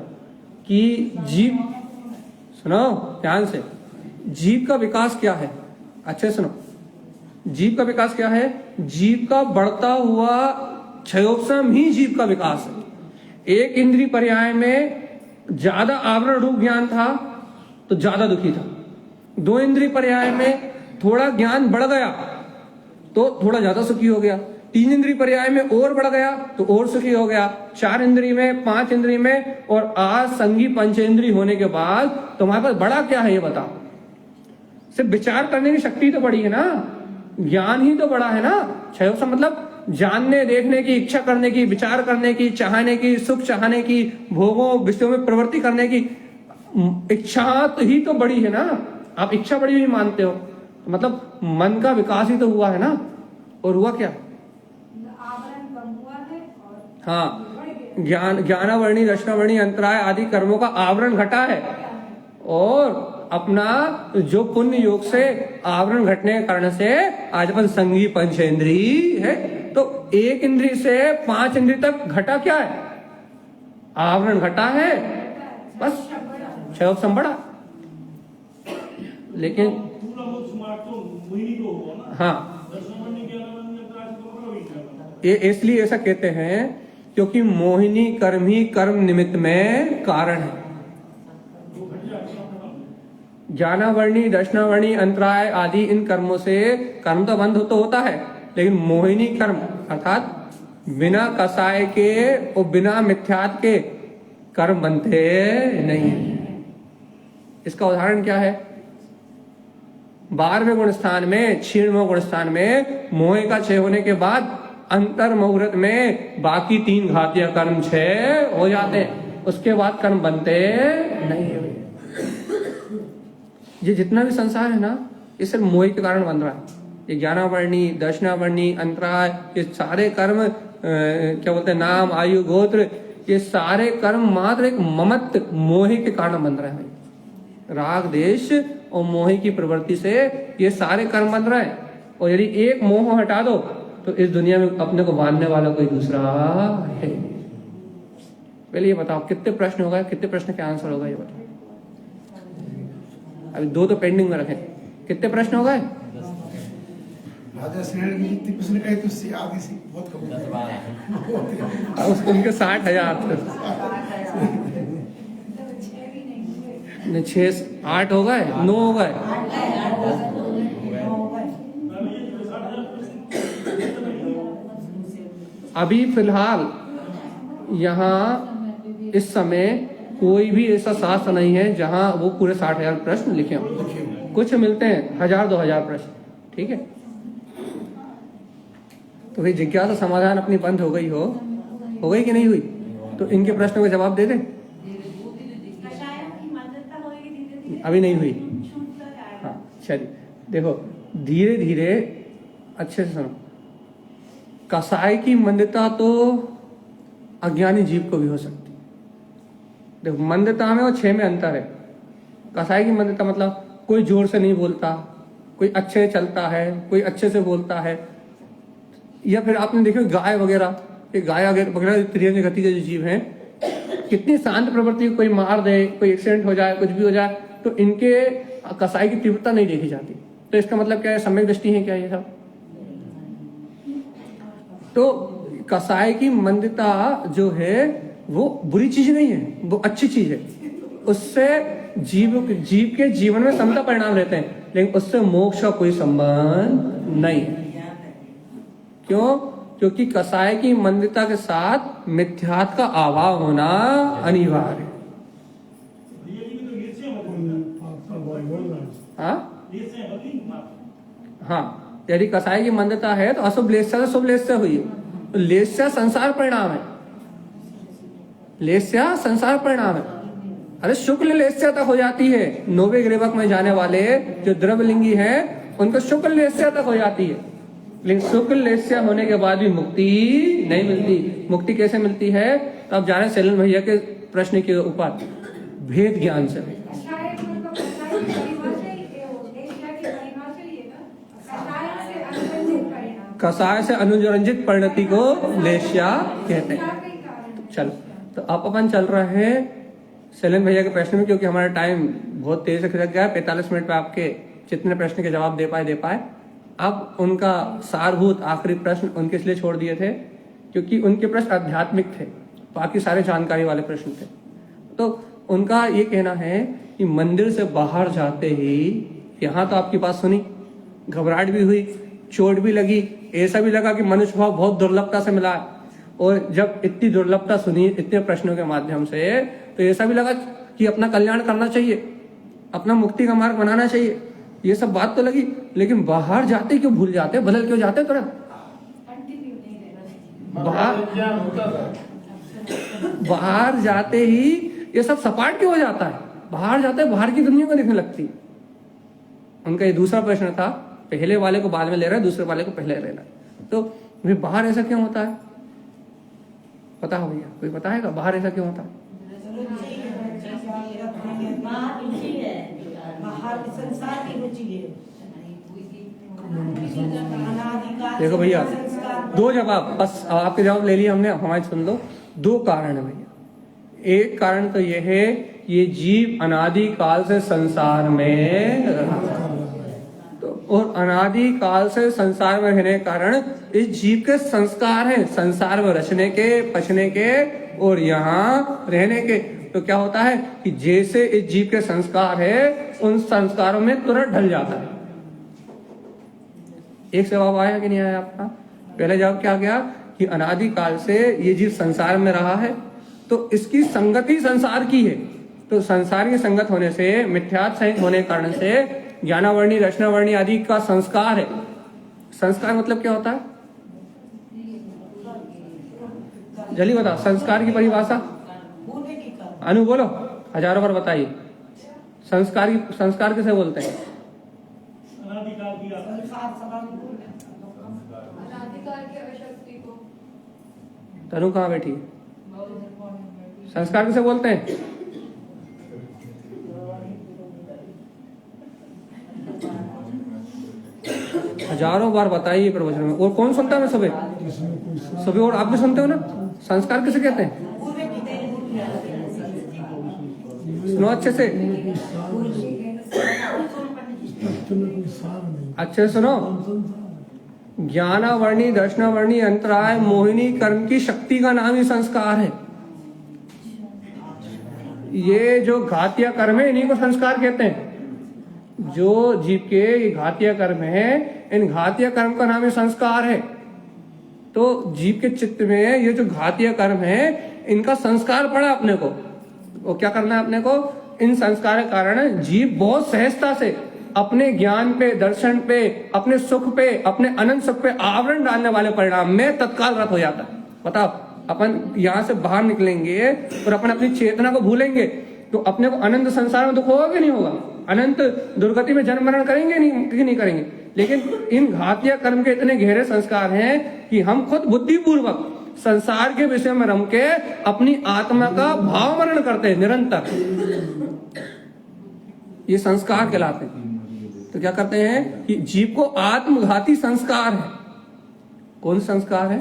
कि जीव, सुनो ध्यान से, जीव का विकास क्या है, अच्छे सुनो। जीव का विकास क्या है? जीव का बढ़ता हुआ क्षयोपशम ही जीव का विकास है। एक इंद्रिय पर्याय में ज्यादा आवरण रूप ज्ञान था तो ज्यादा दुखी था, 2 इंद्रिय पर्याय में थोड़ा ज्ञान बढ़ गया तो थोड़ा ज्यादा सुखी हो गया, 3 इंद्रिय पर्याय में और बढ़ गया तो और सुखी हो गया, 4 इंद्रिय में, 5 इंद्रिय में, और आज संगी पंचेंद्रिय होने के बाद तुम्हारे पास बड़ा क्या है ये बताओ? सिर्फ विचार करने की शक्ति तो बड़ी है ना, ज्ञान ही तो बड़ा है ना। क्षयोपशम मतलब जानने देखने की, इच्छा करने की, विचार करने की, चाहने की, सुख चाहने की, भोगों विषयों में प्रवृत्ति करने की इच्छा तो ही तो बड़ी है ना। आप इच्छा बड़ी हुई मानते हो, मतलब मन का विकास ही तो हुआ है ना। और हुआ क्या? आवरण कम हुआ है और हाँ, ज्ञानावर्णी रचनावर्णी अंतराय आदि कर्मों का आवरण घटा है। और अपना जो पुण्य योग से आवरण घटने के कारण से आज अपन संगी पंचेंद्री है, तो एक इंद्री से 5 इंद्री तक घटा क्या है? आवरण घटा है, बस 6 संबड़ा। लेकिन हाँ, ये इसलिए ऐसा कहते हैं क्योंकि मोहिनी कर्म ही कर्म निमित्त में कारण है। ज्ञानावर्णी दर्शनावर्णी अंतराय आदि इन कर्मों से कर्म तो बंद तो होता है, लेकिन मोहिनी कर्म अर्थात बिना कसाय के और बिना मिथ्यात के कर्म बनते नहीं है। इसका उदाहरण क्या है? 12वें गुण स्थान में 6वें गुण स्थान में मोह का क्षय होने के बाद अंतर मुहूर्त में बाकी 3 घातीय कर्म क्षय हो जाते हैं, उसके बाद कर्म बनते नहीं है। ये जितना भी संसार है ना, ये सिर्फ मोह के कारण बन रहा है। ये ज्ञानावर्णी दर्शनावर्णी अंतराय, ये सारे कर्म क्या बोलते हैं, नाम आयु गोत्र, ये सारे कर्म मात्र एक ममत्व मोह के कारण बन रहे हैं। राग देश और मोह की प्रवृत्ति से ये सारे कर्म बन रहे हैं। और यदि एक मोह हटा दो तो इस दुनिया में अपने को बांधने वाला कोई दूसरा है। पहले ये बताओ कितने प्रश्न होगा, कितने प्रश्न का आंसर होगा, ये बताओ। अभी 2 तो पेंडिंग में रखे, कितने प्रश्न हो गए? राजा श्रेणी की जितनी प्रश्न कहे तो उससे आगे से बहुत कम है। उनके 60,000 नहीं, 6 8 हो गए, 9 हो गए। अभी फिलहाल यहाँ इस समय कोई भी ऐसा शास्त्र नहीं है जहां वो पूरे 60,000 प्रश्न लिखे हों। कुछ मिलते हैं 1000-2000 प्रश्न, ठीक है। तो भाई जिज्ञासा समाधान अपनी बंद हो गई कि नहीं हुई? तो इनके प्रश्नों का जवाब दे दें। अभी नहीं हुई। हाँ चलिए, देखो धीरे धीरे अच्छे से सुनो। कसाय की मंदता तो अज्ञानी जीव को भी हो सकती। देखो मंदता में और 6 में अंतर है। कसाई की मंदता मतलब कोई जोर से नहीं बोलता, कोई अच्छे से चलता है, कोई अच्छे से बोलता है। या फिर आपने देखो गाय वगैरह, ये गाय वगैरह त्रियंग गति के जो जीव हैं, कितनी शांत प्रवृत्ति, कोई मार दे, कोई एक्सीडेंट हो जाए, कुछ भी हो जाए, तो इनके कसाई की तीव्रता नहीं देखी जाती। तो इसका मतलब क्या है? सम्यक दृष्टि है क्या ये सब? तो कसाई की मंदता जो है वो बुरी चीज नहीं है, वो अच्छी चीज है। उससे जीव के जीवन में समता परिणाम रहते हैं, लेकिन उससे मोक्ष का कोई संबंध नहीं है। क्यों? क्योंकि कसाय की मंदता के साथ मिथ्यात्व का अभाव होना अनिवार्य है। हाँ, यदि कसाय की मंदता है तो अशुभ लेस्या से शुभ लेस्या हुई है। तो लेस्या संसार परिणाम है, लेस्या संसार परिणाम है। अरे शुक्ल लेस्या तक हो जाती है। नोवे ग्रेवक में जाने वाले जो द्रव्यलिंगी हैं उनको शुक्ल लेस्या तक हो जाती है, लेकिन शुक्ल लेस्या होने के बाद भी मुक्ति नहीं मिलती। मुक्ति कैसे मिलती है? तो आप जाने सेलन भैया के प्रश्न के ऊपर भेद ज्ञान से। कसाय से अनुरंजित परिणति को लेस्या कहते हैं। चलो, तो अब अपन चल रहे हैं सेलन भैया के प्रश्न में, क्योंकि हमारा टाइम बहुत तेज से खिसक गया। 45 मिनट पे आपके जितने प्रश्न के जवाब दे पाए। अब उनका सारभूत आखिरी प्रश्न उनके इसलिए छोड़ दिए थे क्योंकि उनके प्रश्न आध्यात्मिक थे, बाकी सारे जानकारी वाले प्रश्न थे। तो उनका ये कहना है कि मंदिर से बाहर जाते ही, यहाँ तो आपकी बात सुनी, घबराहट भी हुई, चोट भी लगी, ऐसा भी लगा कि मनुष्य भाव बहुत दुर्लभता से मिला है। और जब इतनी दुर्लभता सुनी इतने प्रश्नों के माध्यम से, तो ऐसा भी लगा कि अपना कल्याण करना चाहिए, अपना मुक्ति का मार्ग बनाना चाहिए। ये सब बात तो लगी, लेकिन बाहर जाते क्यों भूल जाते, बदल क्यों जाते तुरंत? बाहर जाते ही ये सब सपाट क्यों हो जाता है? बाहर जाते बाहर की दुनिया को दिखने लगती है। उनका ये दूसरा प्रश्न था, पहले वाले को बाद में ले रहा है, दूसरे वाले को पहले लेना। तो भाई बाहर ऐसा क्यों होता है? पता हो भैया, कोई पता है बाहर ऐसा क्यों होता है? देखो भैया, दो जवाब बस, आपके जवाब ले लिए हमने, हमारी सुन लो। दो कारण है भैया। एक कारण तो यह है, ये जीव अनादि काल से संसार में रहा, तो और अनादि काल से संसार में रहने के कारण इस जीव के संस्कार हैं, संसार में रचने के, पचने के और यहाँ रहने के। तो क्या होता है कि जैसे इस जीव के संस्कार है, उन संस्कारों में तुरंत ढल जाता है। एक जवाब आया कि नहीं आया आपका? पहला जवाब क्या गया कि अनादि काल से ये जीव संसार में रहा है, तो इसकी संगति संसार की है। तो संसार की संगत होने से, मिथ्यात्व सहित होने के कारण से ज्ञानावर्णी, रचनावर्णी आदि का संस्कार है। संस्कार मतलब क्या होता है? जल्दी बताओ, संस्कार की परिभाषा अनु बोलो, हजारों बार बताइए। संस्कार किसे बोलते हैं? तनु कहाँ बैठी है? संस्कार किसे बोलते हैं? हजारों बार बताइए प्रवचन में। और कौन सुनता है? सभी और आप भी सुनते हो ना। संस्कार किसे कहते हैं? सुनो अच्छे से, अच्छे सुनो। ज्ञानावर्णी, दर्शनावर्णी, अंतराय, मोहिनी कर्म की शक्ति का नाम ही संस्कार है। ये जो घातीय कर्म है, इन्हीं को संस्कार कहते हैं। जो जीव के घातीय कर्म है, इन घातीय कर्म का नाम ही संस्कार है। तो जीव के चित्त में ये जो घातीय कर्म है, इनका संस्कार पड़ा अपने को। वो क्या करना है अपने को? इन संस्कार के कारण जीव बहुत सहजता से अपने ज्ञान पे, दर्शन पे, अपने सुख पे, अपने अनंत सुख पे आवरण डालने वाले परिणाम में तत्काल रत हो जाता है। बताओ, अपन यहाँ से बाहर निकलेंगे और अपन अपनी चेतना को भूलेंगे तो अपने को अनंत संसार में दुख होगा कि नहीं होगा? अनंत दुर्गति में जन्म मरण करेंगे नहीं करेंगे? लेकिन इन घातीय कर्म के इतने गहरे संस्कार हैं कि हम खुद बुद्धिपूर्वक संसार के विषय में रम के अपनी आत्मा का भाव मरण करते हैं निरंतर। ये संस्कार कहलाते हैं। तो क्या करते हैं कि जीव को आत्मघाती संस्कार है। कौन संस्कार है?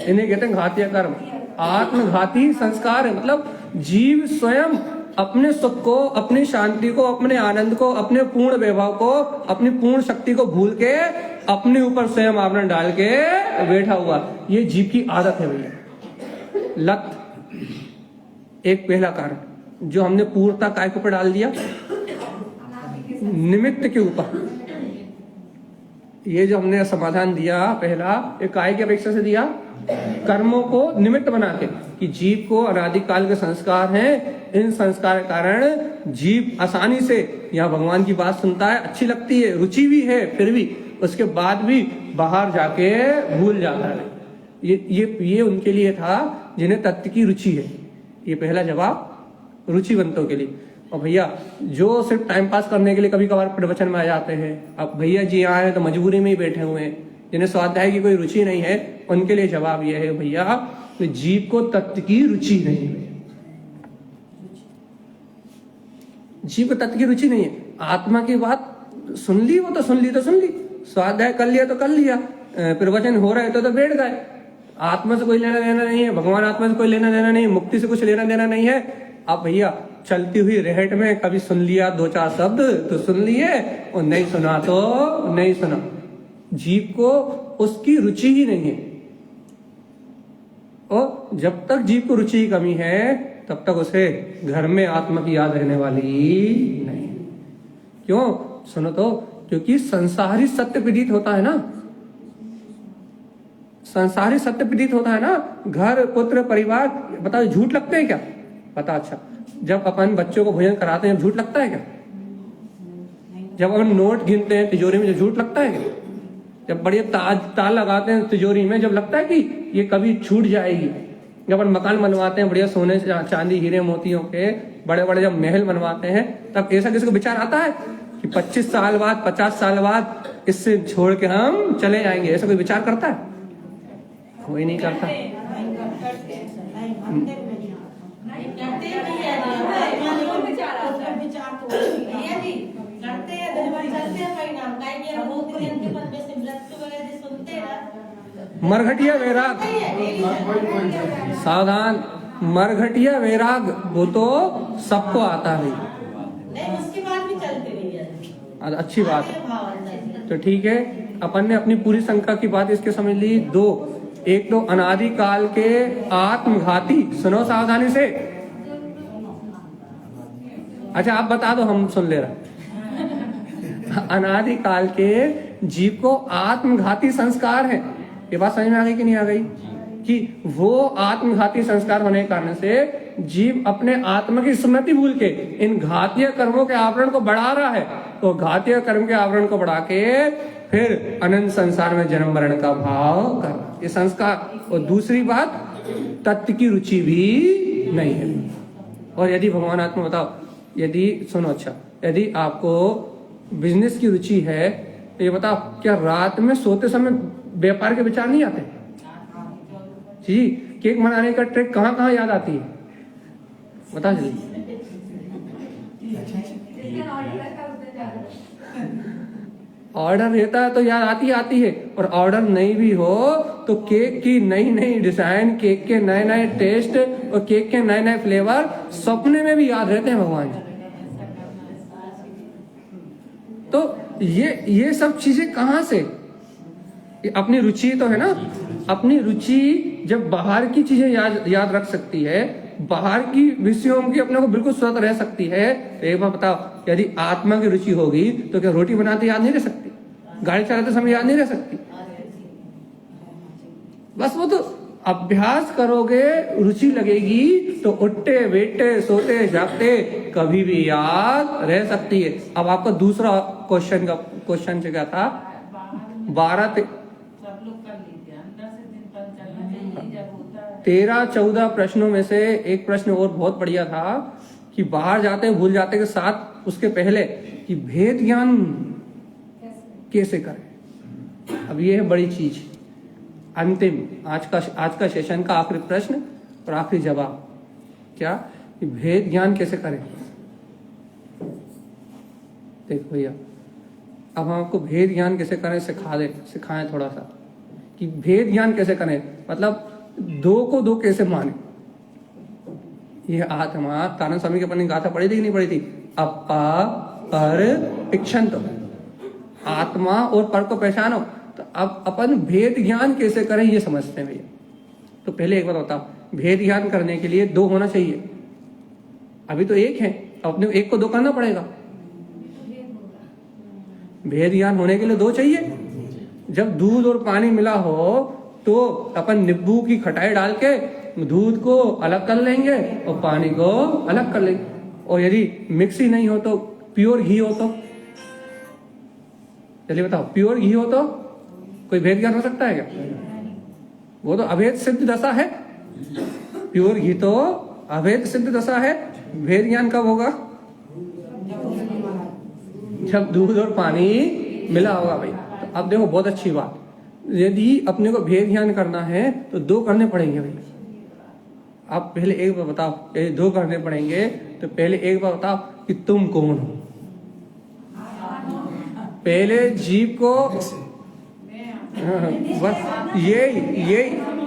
इन्हें कहते हैं घातीय कर्म। आत्मघाती संस्कार है, मतलब जीव स्वयं अपने सुख को, अपनी शांति को, अपने आनंद को, अपने पूर्ण वैभव को, अपनी पूर्ण शक्ति को भूल के अपने ऊपर स्वयं आवरण डाल के बैठा हुआ। ये जीव की आदत है भैया, लत। एक पहला कारण जो हमने पूर्णता काय के ऊपर डाल दिया? निमित्त के ऊपर। ये जो हमने समाधान दिया पहला, ये काय की अपेक्षा से दिया? कर्मों को निमित्त बना के, कि जीव को अनादिकाल के संस्कार हैं, इन संस्कार के कारण जीव आसानी से यहाँ भगवान की बात सुनता है, अच्छी लगती है, रुचि भी है, फिर भी उसके बाद भी बाहर जाके भूल जाता है। ये उनके लिए था जिन्हें तत्व की रुचि है। ये पहला जवाब रुचिवंतों के लिए। और भैया जो सिर्फ टाइम पास करने के लिए कभी कभार प्रवचन में आ जाते हैं, अब भैया जी यहाँ हैं तो मजबूरी में ही बैठे हुए हैं, जिन्हें स्वाध्याय की कोई रुचि नहीं है, उनके लिए जवाब यह है भैया, जीव को तत्व की रुचि नहीं है। जीव को तत्व की रुचि नहीं है। आत्मा की बात सुन ली, वो तो सुन ली, स्वाध्याय कर लिया तो कर लिया, प्रवचन हो रहा है तो बैठ गए। आत्मा से कोई लेना देना नहीं है, भगवान आत्मा से कोई लेना देना नहीं है, मुक्ति से कुछ लेना देना नहीं है। अब भैया चलती हुई रहट में कभी सुन लिया दो चार शब्द तो सुन लिए, और नहीं सुना तो नहीं सुना। जीव को उसकी रुचि ही नहीं है, और जब तक जीव को रुचि की कमी है तब तक उसे घर में आत्मा की याद रहने वाली नहीं। क्यों? सुनो तो, क्योंकि संसारी सत्य प्रतीत होता है ना, संसारी सत्य प्रतीत होता है ना, घर पुत्र परिवार। बताओ झूठ लगते हैं क्या? पता। अच्छा, जब अपन बच्चों को भोजन कराते हैं झूठ लगता है क्या? जब अपन नोट गिनते हैं तिजोरी में, जो झूठ लगता है क्या? जब बड़े ताल लगाते हैं तिजोरी में, जब लगता है कि ये कभी छूट जाएगी, जब अपन मकान बनवाते हैं बढ़िया सोने चांदी हीरे मोतियों के बड़े बड़े जब महल बनवाते हैं, तब ऐसा किसी को विचार आता है कि 25 साल बाद 50 साल बाद इससे छोड़ के हम चले जाएंगे? ऐसा कोई विचार करता है? कोई नहीं करता। मरघटिया वैराग, सावधान, मरघटिया वैराग वो तो सबको आता है। नहीं, उसके बाद भी चलते भैया, अच्छी बात है। तो ठीक है, अपन ने अपनी पूरी शंका की बात इसके समझ ली। दो, एक तो अनादि काल के आत्मघाती, सुनो सावधानी से। अच्छा आप बता दो, हम सुन ले रहे। अनादि काल के जीव को आत्मघाती संस्कार है। ये बात समझ में आ गई कि नहीं आ गई? कि वो आत्मघाती संस्कार होने के कारण से जीव अपने आत्मा की स्मृति भूल के इन घातीय कर्मों के आवरण को बढ़ा रहा है। तो घातीय कर्म के आवरण को बढ़ा के फिर अनंत संसार में जन्म मरण का भाव कर, ये संस्कार। और दूसरी बात, तत्व की रुचि भी नहीं है। और यदि भगवान आत्मा बताओ, यदि सुनो, अच्छा यदि आपको बिजनेस की रुचि है तो ये बताओ, क्या रात में सोते समय व्यापार के विचार नहीं आते? जी, केक बनाने का ट्रिक कहाँ कहाँ याद आती है? बता जल्दी। ऑर्डर रहता है तो याद आती है, और ऑर्डर नहीं भी हो तो केक की नई नई डिजाइन, केक के नए नए टेस्ट और केक के नए नए फ्लेवर सपने में भी याद रहते हैं भगवान जी। तो ये सब चीजें कहाँ से? अपनी रुचि तो है ना। अपनी रुचि जब बाहर की चीजें याद रख सकती है, बाहर की विषयों की अपने को बिल्कुल स्वतः रह सकती है। तो एक बार बताओ, यदि आत्मा की रुचि होगी तो क्या रोटी बनाते याद नहीं रह सकती? गाड़ी चलाते समय याद नहीं रह सकती? बस वो तो अभ्यास करोगे, रुचि लगेगी तो उठते बैठते सोते जागते कभी भी याद रह सकती है। अब आपका दूसरा क्वेश्चन क्या था? 13-14 प्रश्नों में से एक प्रश्न और बहुत बढ़िया था कि बाहर जाते भूल जाते के साथ उसके पहले कि भेद ज्ञान कैसे करें। अब ये है बड़ी चीज, अंतिम आज का सेशन का आखिरी प्रश्न और आखिरी जवाब, क्या कि भेद ज्ञान कैसे करें। देखो भैया, अब हम आपको भेद ज्ञान कैसे करें सिखाएं थोड़ा सा कि भेद ज्ञान कैसे करें, मतलब दो को दो कैसे माने। ये आत्मा, कानन स्वामी के अपन ने गाथा पढ़ी थी कि नहीं पढ़ी थी? अपा पर इक्षण, तो आत्मा और पर को पहचानो। तो अब अपन भेद ज्ञान कैसे करें ये समझते हैं भैया। तो पहले एक बार बताओ, भेद ज्ञान करने के लिए दो होना चाहिए। अभी तो एक है, अपने एक को दो करना पड़ेगा। भेद ज्ञान होने के लिए दो चाहिए। जब दूध और पानी मिला हो तो अपन नींबू की खटाई डाल के दूध को अलग कर लेंगे और पानी को अलग कर लेंगे। और यदि मिक्सी नहीं हो तो प्योर घी हो तो, चलिए बताओ, प्योर घी हो तो कोई भेद ज्ञान हो सकता है क्या? वो तो अभेद सिद्ध दशा है। प्योर घी तो अभेद सिद्ध दशा है। भेद ज्ञान कब होगा? जब दूध और पानी मिला होगा भाई। तो अब देखो, बहुत अच्छी बात, यदि अपने को भेद ज्ञान करना है तो दो करने पड़ेंगे भाई। आप पहले एक बार बताओ, यदि दो करने पड़ेंगे तो पहले एक बार बताओ कि तुम कौन हो। पहले जीव को, बस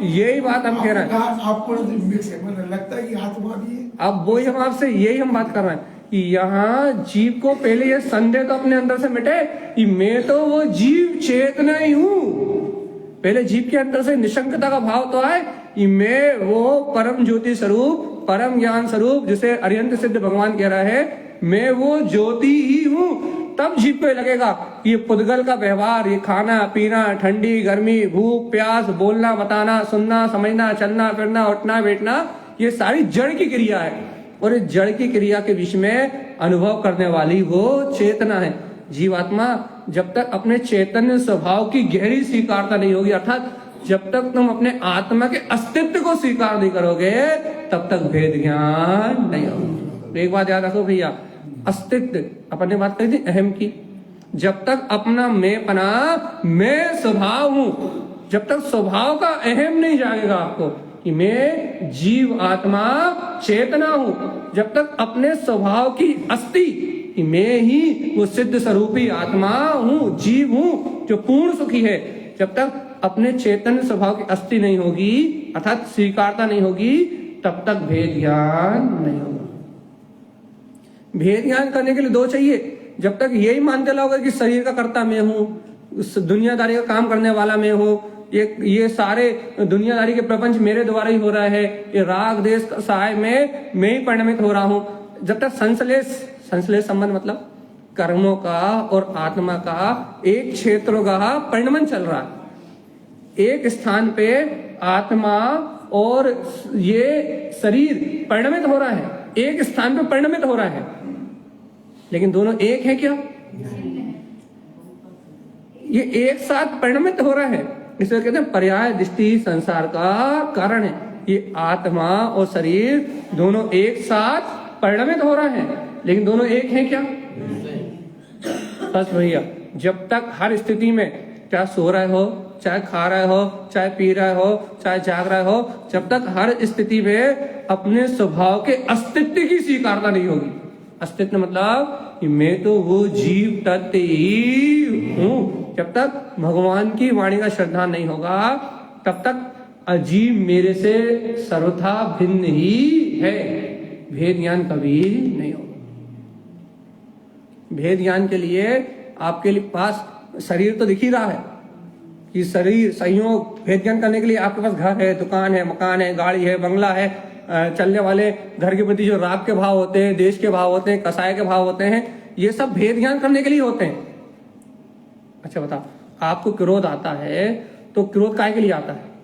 यही बात हम कह रहे हैं। आपको लगता है कि आत्मा भी है। अब वही हम आपसे यही हम बात कर रहे हैं कि यहाँ जीव को पहले ये संदेह तो अपने अंदर से मिटे कि मैं तो वो जीव चेतना ही हूँ। पहले जीव के अंदर से निशंकता का भाव तो आए कि मैं वो परम ज्योति स्वरूप, परम ज्ञान स्वरूप, जिसे अरिहंत सिद्ध भगवान कह रहा है, मैं वो ज्योति ही हूँ। तब जीव को लगेगा कि ये पुद्गल का व्यवहार, ये खाना पीना, ठंडी गर्मी, भूख प्यास, बोलना बताना, सुनना समझना, चलना फिरना, उठना बैठना, ये सारी जड़ की क्रिया है। और इस जड़ की क्रिया के बीच में अनुभव करने वाली वो चेतना है। जीवात्मा जब तक अपने चैतन्य स्वभाव की गहरी स्वीकारता नहीं होगी, अर्थात जब तक तुम अपने आत्मा के अस्तित्व को स्वीकार नहीं करोगे तब तक भेद ज्ञान नहीं होगा। तो एक बात याद रखो भैया, अस्तित्व, अपन ने बात कही थी अहम की, जब तक अपना मैंपना, मैं स्वभाव हूं, जब तक स्वभाव का अहम नहीं जाएगा आपको कि मैं जीव आत्मा चेतना हूं, जब तक अपने स्वभाव की अस्थि कि मैं ही वो सिद्ध स्वरूपी आत्मा हूं, जीव हूं जो पूर्ण सुखी है, जब तक अपने चेतन स्वभाव की अस्थि नहीं होगी अर्थात स्वीकारता नहीं होगी, तब तक भेद ज्ञान नहीं होगा। भेद ज्ञान करने के लिए दो चाहिए। जब तक यही मानते रहोगे कि शरीर का कर्ता मैं हूं, दुनियादारी का काम करने वाला मैं हूं, ये सारे दुनियादारी के प्रपंच मेरे द्वारा ही हो रहा है, ये राग देश सहाय में मैं ही परिणमित हो रहा हूं, जब तक संश्लेष संबंध मतलब कर्मों का और आत्मा का एक क्षेत्र का परिणमन चल रहा है, एक स्थान पे आत्मा और ये शरीर परिणमित हो रहा है, एक स्थान पे परिणमित हो रहा है, लेकिन दोनों एक है क्या? ये एक साथ परिणमित हो रहा है, इसलिए कहते हैं पर्याय दृष्टि संसार का कारण है। ये आत्मा और शरीर दोनों एक साथ परिणमित हो रहा है, लेकिन दोनों एक है क्या? बस भैया, जब तक हर स्थिति में चाहे सो रहे हो, चाहे खा रहे हो, चाहे पी रहे हो, चाहे जाग रहे हो, जब तक हर स्थिति में अपने स्वभाव के अस्तित्व की स्वीकारता नहीं होगी, अस्तित्व मतलब कि मैं तो वो जीव तत्व ही हूं, जब तक भगवान की वाणी का श्रद्धा नहीं होगा तब तक अजीब मेरे से सर्वथा भिन्न ही है, भेद ज्ञान कभी नहीं होगा। भेद ज्ञान के लिए आपके पास शरीर तो दिख ही रहा है कि शरीर संयोग, भेद ज्ञान करने के लिए आपके पास घर है, दुकान है, मकान है, गाड़ी है, बंगला है, चलने वाले घर के प्रति जो राग के भाव होते हैं, देश के भाव होते हैं, कसाय के भाव होते हैं, ये सब भेद ज्ञान करने के लिए होते हैं। अच्छा बताओ, आपको क्रोध आता है तो क्रोध काहे के लिए आता है?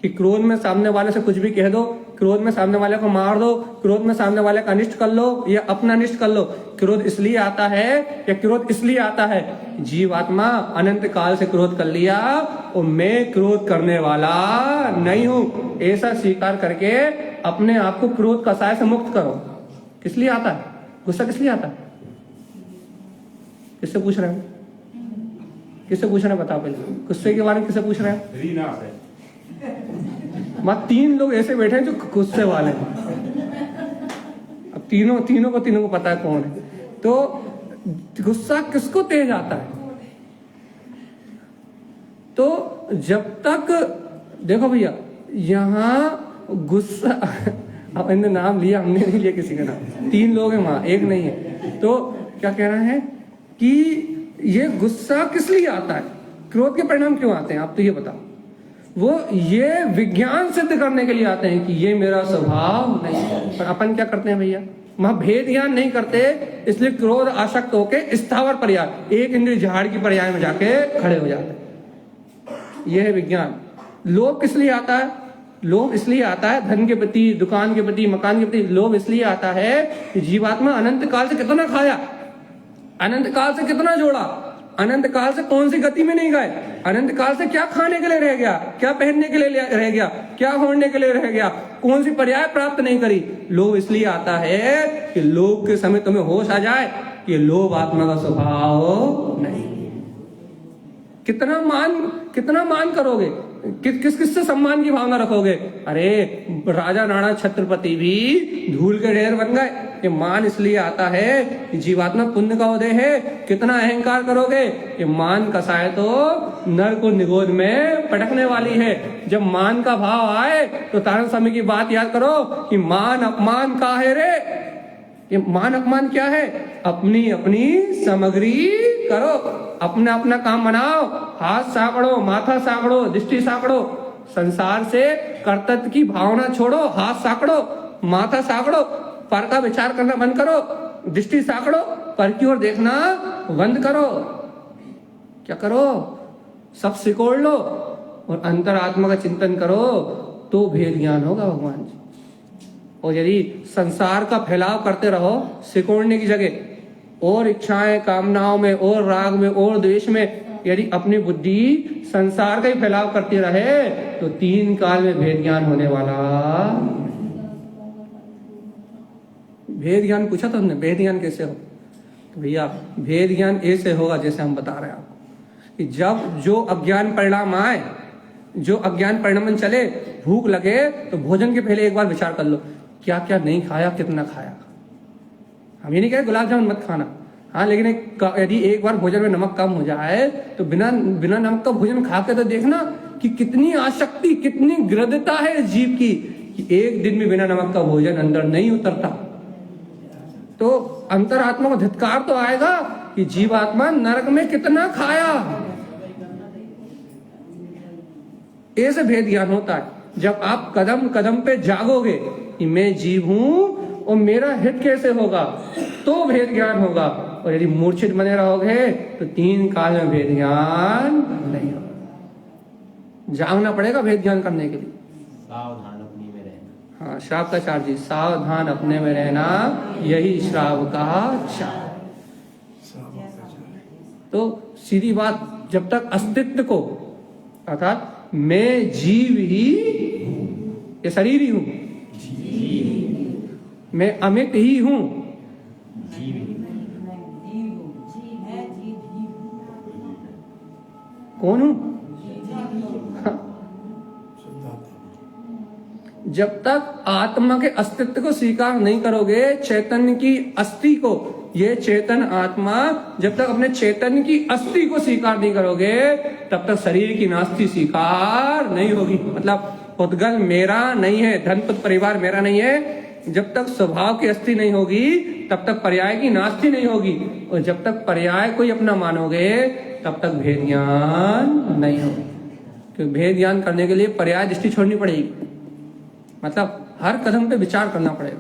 कि क्रोध में सामने वाले से कुछ भी कह दो, क्रोध में सामने वाले को मार दो, क्रोध में सामने वाले का अनिष्ट कर लो या अपना अनिष्ट कर लो। क्रोध इसलिए आता है या क्रोध इसलिए आता है जीवात्मा अनंत काल से क्रोध कर लिया और मैं क्रोध करने वाला नहीं हूं, ऐसा स्वीकार करके अपने आप को क्रोध कसाय से मुक्त करो। किस लिए आता है गुस्सा? किस लिए आता है? किससे पूछ रहे हैं? किससे पूछ रहे हैं बताओ पहले, गुस्से के बारे में किससे पूछ रहे हैं? मत तीन लोग ऐसे बैठे हैं जो गुस्से वाले हैं। अब तीनों को पता है कौन है। तो गुस्सा किसको तेज आता है? तो जब तक देखो भैया, यहां गुस्सा अब इनने नाम लिया, हमने नहीं लिया किसी का नाम, तीन लोग हैं वहां, एक नहीं है। तो क्या कह रहे हैं कि ये गुस्सा किस लिए आता है, क्रोध के परिणाम क्यों आते हैं? आप तो ये बताओ। वो ये विज्ञान सिद्ध करने के लिए आते हैं कि ये मेरा स्वभाव नहीं है। पर अपन क्या करते हैं भैया, वहां भेद ज्ञान नहीं करते, इसलिए क्रोध आसक्त होके स्थावर पर्याय, एक इंद्रिय झाड़ की पर्याय में जाके खड़े हो जाते हैं। यह है विज्ञान। लोभ किस लिए आता है? लोभ इसलिए आता है धन के प्रति, दुकान के प्रति, मकान के प्रति लोभ इसलिए आता है कि जीवात्मा अनंत काल से कितना खाया, अनंत काल से कितना जोड़ा, अनंत काल से कौन सी गति में नहीं गए, अनंत काल से क्या खाने के लिए रह गया, क्या पहनने के लिए रह गया, क्या ओढ़ने के लिए रह गया, कौन सी पर्याय प्राप्त नहीं करी। लोभ इसलिए आता है कि लोभ के समय तुम्हें होश आ जाए कि लोभ आत्मा का स्वभाव नहीं। कितना मान करोगे, किस से सम्मान की भावना रखोगे? अरे राजा राणा छत्रपति भी धूल के ढेर बन गए। ये मान इसलिए आता है कि जीवात्मा पुण्य का उदय है। कितना अहंकार करोगे? ये मान कसाय तो नर को निगोद में पटकने वाली है। जब मान का भाव आए तो तारण समय की बात याद करो कि मान अपमान का है रे। ये मान अपमान क्या है? अपनी अपनी सामग्री करो, अपना अपना काम बनाओ, हाथ साकड़ो, माथा साकड़ो, दृष्टि साकड़ो, संसार से कर्तव्य की भावना छोड़ो, हाथ साकड़ो, माथा साकड़ो, पर का विचार करना बंद करो, दृष्टि साकड़ो, पर की ओर देखना बंद करो। क्या करो? सब सिकोड़ लो और अंतरात्मा का चिंतन करो, तो भेद ज्ञान होगा भगवान जी। और यदि संसार का फैलाव करते रहो सिकोड़ने की जगह, और इच्छाएं कामनाओं में और राग में और द्वेष में यदि अपनी बुद्धि संसार का ही फैलाव करती रहे तो 3 काल में भेद ज्ञान होने वाला। भेद ज्ञान पूछा था हमने, भेद ज्ञान कैसे हो? तो भैया भेद ज्ञान ऐसे होगा जैसे हम बता रहे हैं आपको कि जब जो अज्ञान परिणाम आए, जो अज्ञान परिणाम चले, भूख लगे तो भोजन के पहले एक बार विचार कर लो क्या क्या नहीं खाया, कितना खाया। हम ये नहीं कह गुलाब जामुन मत खाना, हाँ, लेकिन यदि एक बार भोजन में नमक कम हो जाए तो बिना नमक का भोजन खा के तो देखना कि कितनी आसक्ति, कितनी गृहता है इस जीव की कि एक दिन में बिना नमक का भोजन अंदर नहीं उतरता। तो अंतरात्मा को धिक्कार तो आएगा कि जीवात्मा नरक में कितना खाया। ऐसे भेद ज्ञान होता है जब आप कदम कदम पे जागोगे कि मैं जीव हूं और मेरा हित कैसे होगा, तो भेद ज्ञान होगा। और यदि मूर्छित बने रहोगे तो 3 काल में भेद ज्ञान नहीं होगा। जागना पड़ेगा भेद ज्ञान करने के लिए। सावधान अपनी में रहना। हाँ, श्राप का चार जी, सावधान अपने में रहना, यही श्राप का चार। तो सीधी बात, जब तक अस्तित्व को अर्थात मैं जीव ही, ये शरीर ही हूं, मैं अमित ही हूं, कौन हूं? जब तक आत्मा के अस्तित्व को स्वीकार नहीं करोगे, चैतन्य की अस्थि को, ये चेतन आत्मा जब तक अपने चैतन्य की अस्थि को स्वीकार नहीं करोगे तब तक शरीर की नास्ति स्वीकार नहीं होगी। मतलब उद्गल मेरा नहीं है, धनपत परिवार मेरा नहीं है। जब तक स्वभाव की अस्थि नहीं होगी तब तक पर्याय की नास्ति नहीं होगी, और जब तक पर्याय कोई अपना मानोगे तब तक भेद ज्ञान नहीं होगी। क्योंकि भेद ज्ञान करने के लिए पर्याय दृष्टि छोड़नी पड़ेगी। मतलब हर कदम पे विचार करना पड़ेगा।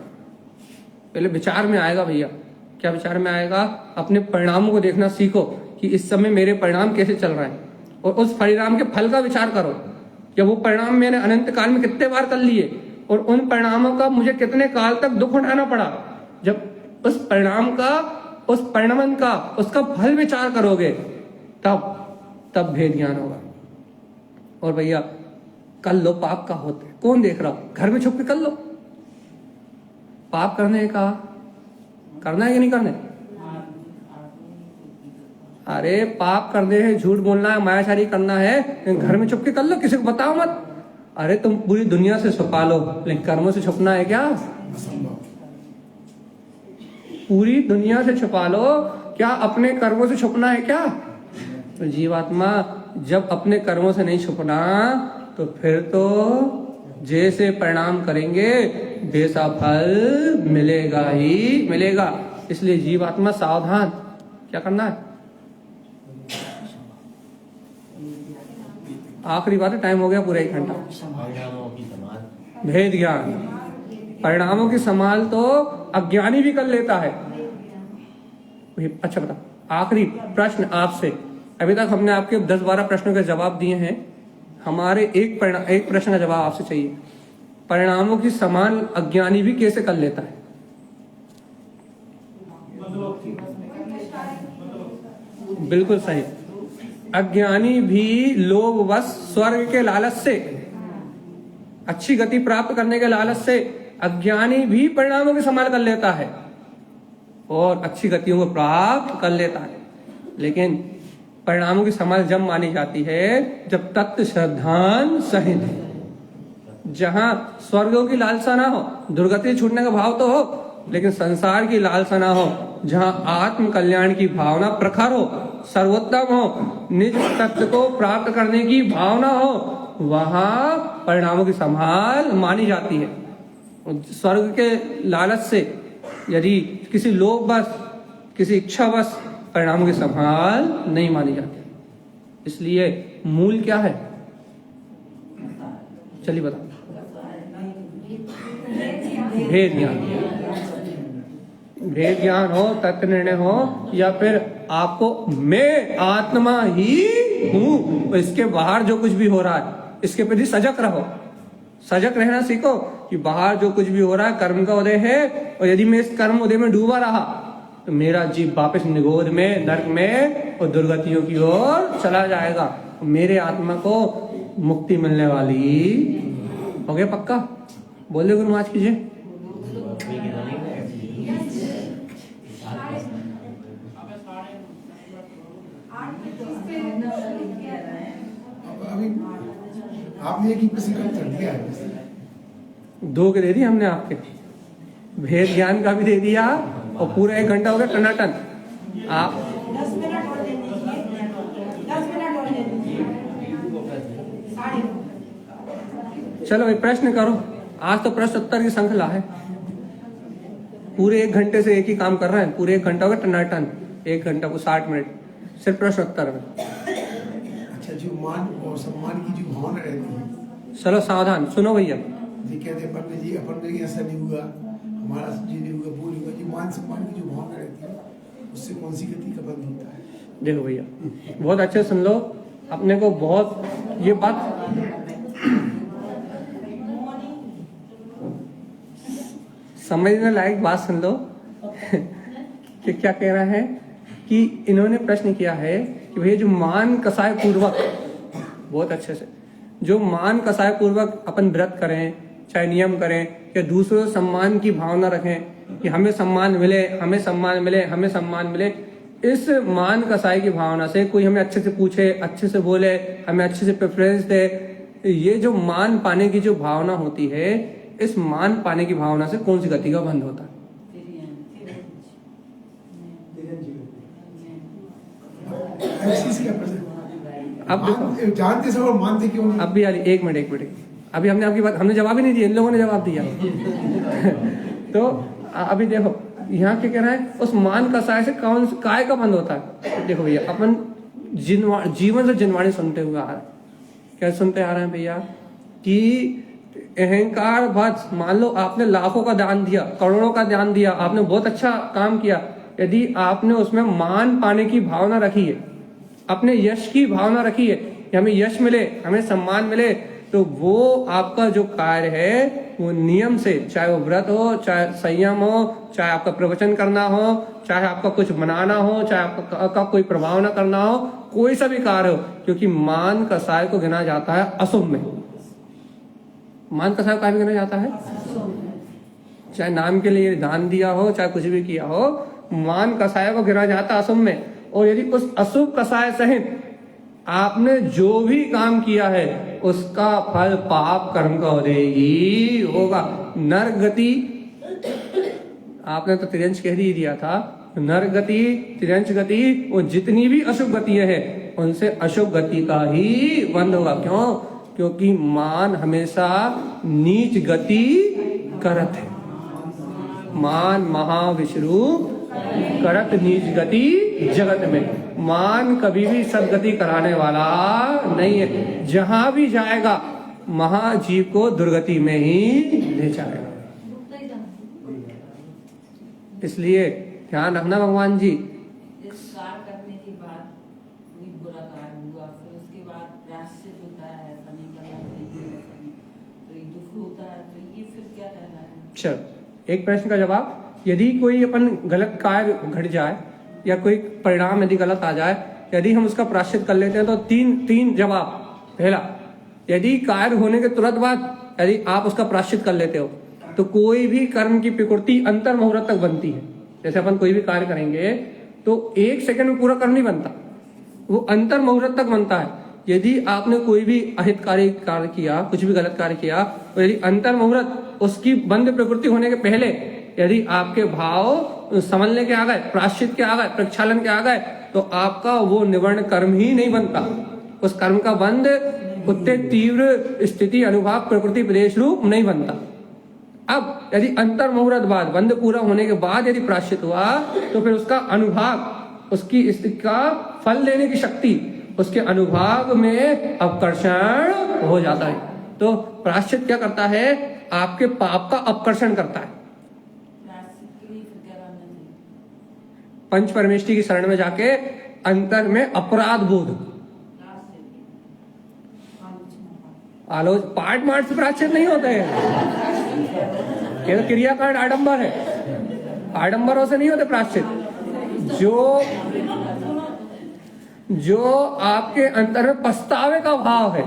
पहले विचार में आएगा भैया, क्या विचार में आएगा? अपने परिणामों को देखना सीखो कि इस समय मेरे परिणाम कैसे चल रहे हैं, और उस परिणाम के फल का विचार करो कि वो परिणाम मैंने अनंत काल में कितने बार कर लिए और उन परिणामों का मुझे कितने काल तक दुख उठाना पड़ा। जब उस परिणाम का, उस परिणाम का, उसका फल विचार करोगे तब भेद ज्ञान होगा। और भैया कर लो पाप का होते, कौन देख रहा हो, घर में छुप के कर लो। पाप करने का करना है कि नहीं करना है? अरे पाप करने है, झूठ बोलना है, मायाचारी करना है, घर में छुप के कर लो, किसी को बताओ मत। अरे तुम पूरी दुनिया से छुपा लो, लेकिन कर्मों से छुपना है क्या? पूरी दुनिया से छुपा लो, क्या अपने कर्मों से छुपना है क्या? तो जीवात्मा जब अपने कर्मों से नहीं छुपना तो फिर तो जैसे परिणाम करेंगे वैसा फल मिलेगा ही मिलेगा। इसलिए जीवात्मा सावधान, क्या करना है? आखिरी बात है, टाइम हो गया पूरा 1 घंटा। परिणामों की संभाल, भेद ज्ञान, परिणामों की संभाल तो अज्ञानी भी कर लेता है। अच्छा बता, आखिरी प्रश्न आपसे। अभी तक हमने आपके 10-12 प्रश्नों के जवाब दिए हैं, हमारे एक प्रश्न का जवाब आपसे चाहिए। परिणामों की संभाल अज्ञानी भी कैसे कर लेता है? बिल्कुल सही। अज्ञानी भी लोभवश स्वर्ग के लालच से, अच्छी गति प्राप्त करने के लालच से अज्ञानी भी परिणामों की संभाल कर लेता है और अच्छी गतियों को प्राप्त कर लेता है। लेकिन परिणामों की संभाल जब मानी जाती है जब तत्व श्रद्धान सहित है, जहां स्वर्गों की लालसा ना हो, दुर्गति छूटने का भाव तो हो, लेकिन संसार की लालसा ना हो, जहां आत्म कल्याण की भावना प्रखर हो, सर्वोत्तम हो, निज तत्व को प्राप्त करने की भावना हो, वहां परिणामों की संभाल मानी जाती है। स्वर्ग के लालच से यदि किसी लोभवश, किसी इच्छावश परिणामों की संभाल नहीं मानी जाती। इसलिए मूल क्या है? चलिए बताओ। भेद ज्ञान, भेद ज्ञान हो, तत्व निर्णय हो, या फिर आपको मैं आत्मा ही हूं, इसके बाहर जो कुछ भी हो रहा है इसके प्रति सजग रहो। सजग रहना सीखो कि बाहर जो कुछ भी हो रहा है कर्म का उदय है, और यदि मैं इस कर्म उदय में डूबा रहा तो मेरा जीव वापस निगोद में, नरक में और दुर्गतियों की ओर चला जाएगा। मेरे आत्मा को मुक्ति मिलने वाली। हो गया पक्का? बोले गुरु महाराज कीजिए। अभी आपने एक ही प्रश्न का उत्तर दिया है। 2 के दे दिए हमने आपके, भेद ज्ञान का भी दे दिया और पूरा 1 घंटा हो गया टनाटन। आप 10 मिनट और दे दीजिए, 10 मिनट और दे दीजिए। 9:30। चलो एक प्रश्न करो। आज तो प्रश्न उत्तर की श्रृंखला है। पूरे 1 घंटे से एक ही काम कर रहे हैं। पूरे 1 घंटा हो गया टनाटन, 1 घंटा को 60 मिनट सिर्फ प्रश्न उत्तर में। अच्छा, जो मान और सम्मान की जो भावना रहती है, चलो सावधान सुनो भैया। जी कहते हैं पंडित जी अपन में ऐसा नहीं हुआ, हमारा जी नहीं हुआ, वो नहीं हुआ। जो मान सम्मान की जो भावना रहती है, उससे कौन सी गति का बंद होता है? देखो भैया, बहुत अच्छे सुन लो। अपने को बहुत ये बात समझने लायक बात सुन लो कि क्या कह रहा है कि इन्होंने प्रश्न किया है कि भैया जो मान कसाय पूर्वक, बहुत अच्छे से, जो मान कसाय पूर्वक अपन व्रत करें, चाहे नियम करें या दूसरों सम्मान की भावना रखें कि हमें सम्मान मिले, हमें सम्मान मिले, हमें सम्मान मिले, इस मान कसाई की भावना से कोई हमें अच्छे से पूछे, अच्छे से बोले, हमें अच्छे से प्रेफरेंस दे, ये जो मान पाने की जो भावना होती है, इस मान पाने की भावना से कौन सी गति का बंध होता है? ऐसी क्या प्रश्न? अब देखो, जानते सब और मानते क्यों नहीं? अब भी यार एक मिनट अभी हमने आपकी बात, हमने जवाब ही नहीं दिया, इन लोगों ने जवाब दिया। तो अभी देखो यहाँ क्या कह रहा है, उस मान कसाय से कौन काय का बंध होता है? देखो भैया, अपन जीवन से जिनवाणी सुनते हुए आ रहे हैं। क्या सुनते आ रहे हैं भैया कि अहंकार बस, मान लो आपने लाखों का दान दिया, करोड़ों का दान दिया, आपने बहुत अच्छा काम किया, यदि आपने उसमें मान पाने की भावना रखी है, अपने यश की भावना रखी है कि हमें यश मिले, हमें सम्मान मिले, तो वो आपका जो कार्य है वो नियम से, चाहे वो व्रत हो, चाहे संयम हो, चाहे आपका प्रवचन करना हो, चाहे आपका कुछ बनाना हो, चाहे आपका कोई प्रभाव न करना हो, कोई सा भी कार्य हो, क्योंकि मान कसाय को गिना जाता है अशुभ में। मान कसाय को गिना जाता है, चाहे नाम के लिए दान दिया हो, चाहे कुछ भी किया हो, मान कसाय को गिना जाता है अशुभ में। और यदि उस अशुभ कसाय सहित आपने जो भी काम किया है उसका फल पाप कर्म का ही होगा। नरक गति, आपने तो त्रियंश कह ही दिया था, नरक गति, त्रियंश गति, वो जितनी भी अशुभ गतियां हैं उनसे अशुभ गति का ही बंध होगा। क्यों? क्योंकि मान हमेशा नीच गति करत है। मान महाविष्णु करत नीच गति जगत में। मान कभी भी सदगति कराने वाला नहीं है। जहां भी जाएगा महाजीव को दुर्गति में ही ले जाएगा। इसलिए ध्यान रखना भगवान जी। कार्य करने के बाद कोई बुरा कार्य हुआ, फिर उसके बाद प्रायश्चित होता है, ऐसा नहीं करना चाहिए, तो ये दुख होता है, तो ये फिर क्या कहना है? चलो एक प्रश्न का जवाब। यदि कोई अपन गलत कार्य घट जाए या कोई परिणाम यदि गलत आ जाए, यदि हम उसका प्रायश्चित कर लेते हैं तो तीन जवाब। पहला, यदि कार्य होने के तुरंत बाद यदि आप उसका प्रायश्चित कर लेते हो तो कोई भी कर्म की प्रकृति अंतर मुहूर्त तक बनती है। जैसे अपन कोई भी कार्य करेंगे तो 1 सेकंड में पूरा कर्म नहीं बनता, वो अंतर मुहूर्त तक बनता है। यदि आपने कोई भी अहितकारी कार्य किया, कुछ भी गलत कार्य किया, तो यदि अंतर मुहूर्त उसकी बंद प्रकृति होने के पहले यदि आपके भाव संभलने के आ गए, प्रायश्चित के आ गए, प्रक्षालन के आ गए, तो आपका वो निवर्ण कर्म ही नहीं बनता। उस कर्म का बंध उतने तीव्र स्थिति अनुभव प्रकृति प्रदेश रूप नहीं बनता। अब यदि अंतर मुहूर्त बाद बंध पूरा होने के बाद यदि प्रायश्चित हुआ तो फिर उसका अनुभाग, उसकी स्थिति का फल लेने की शक्ति, उसके अनुभाग में अपकर्षण हो जाता है। तो प्रायश्चित क्या करता है? आपके पाप का अपकर्षण करता है। पंच परमेष्टि की शरण में जाके अंतर में अपराध बोध, आलोच, पाठ मार्ट से प्रायश्चित नहीं होते हैं। ये तो क्रियाकांड आडंबर है, आडंबरों से नहीं होते प्रायश्चित। जो आपके अंतर में पछतावे का भाव है,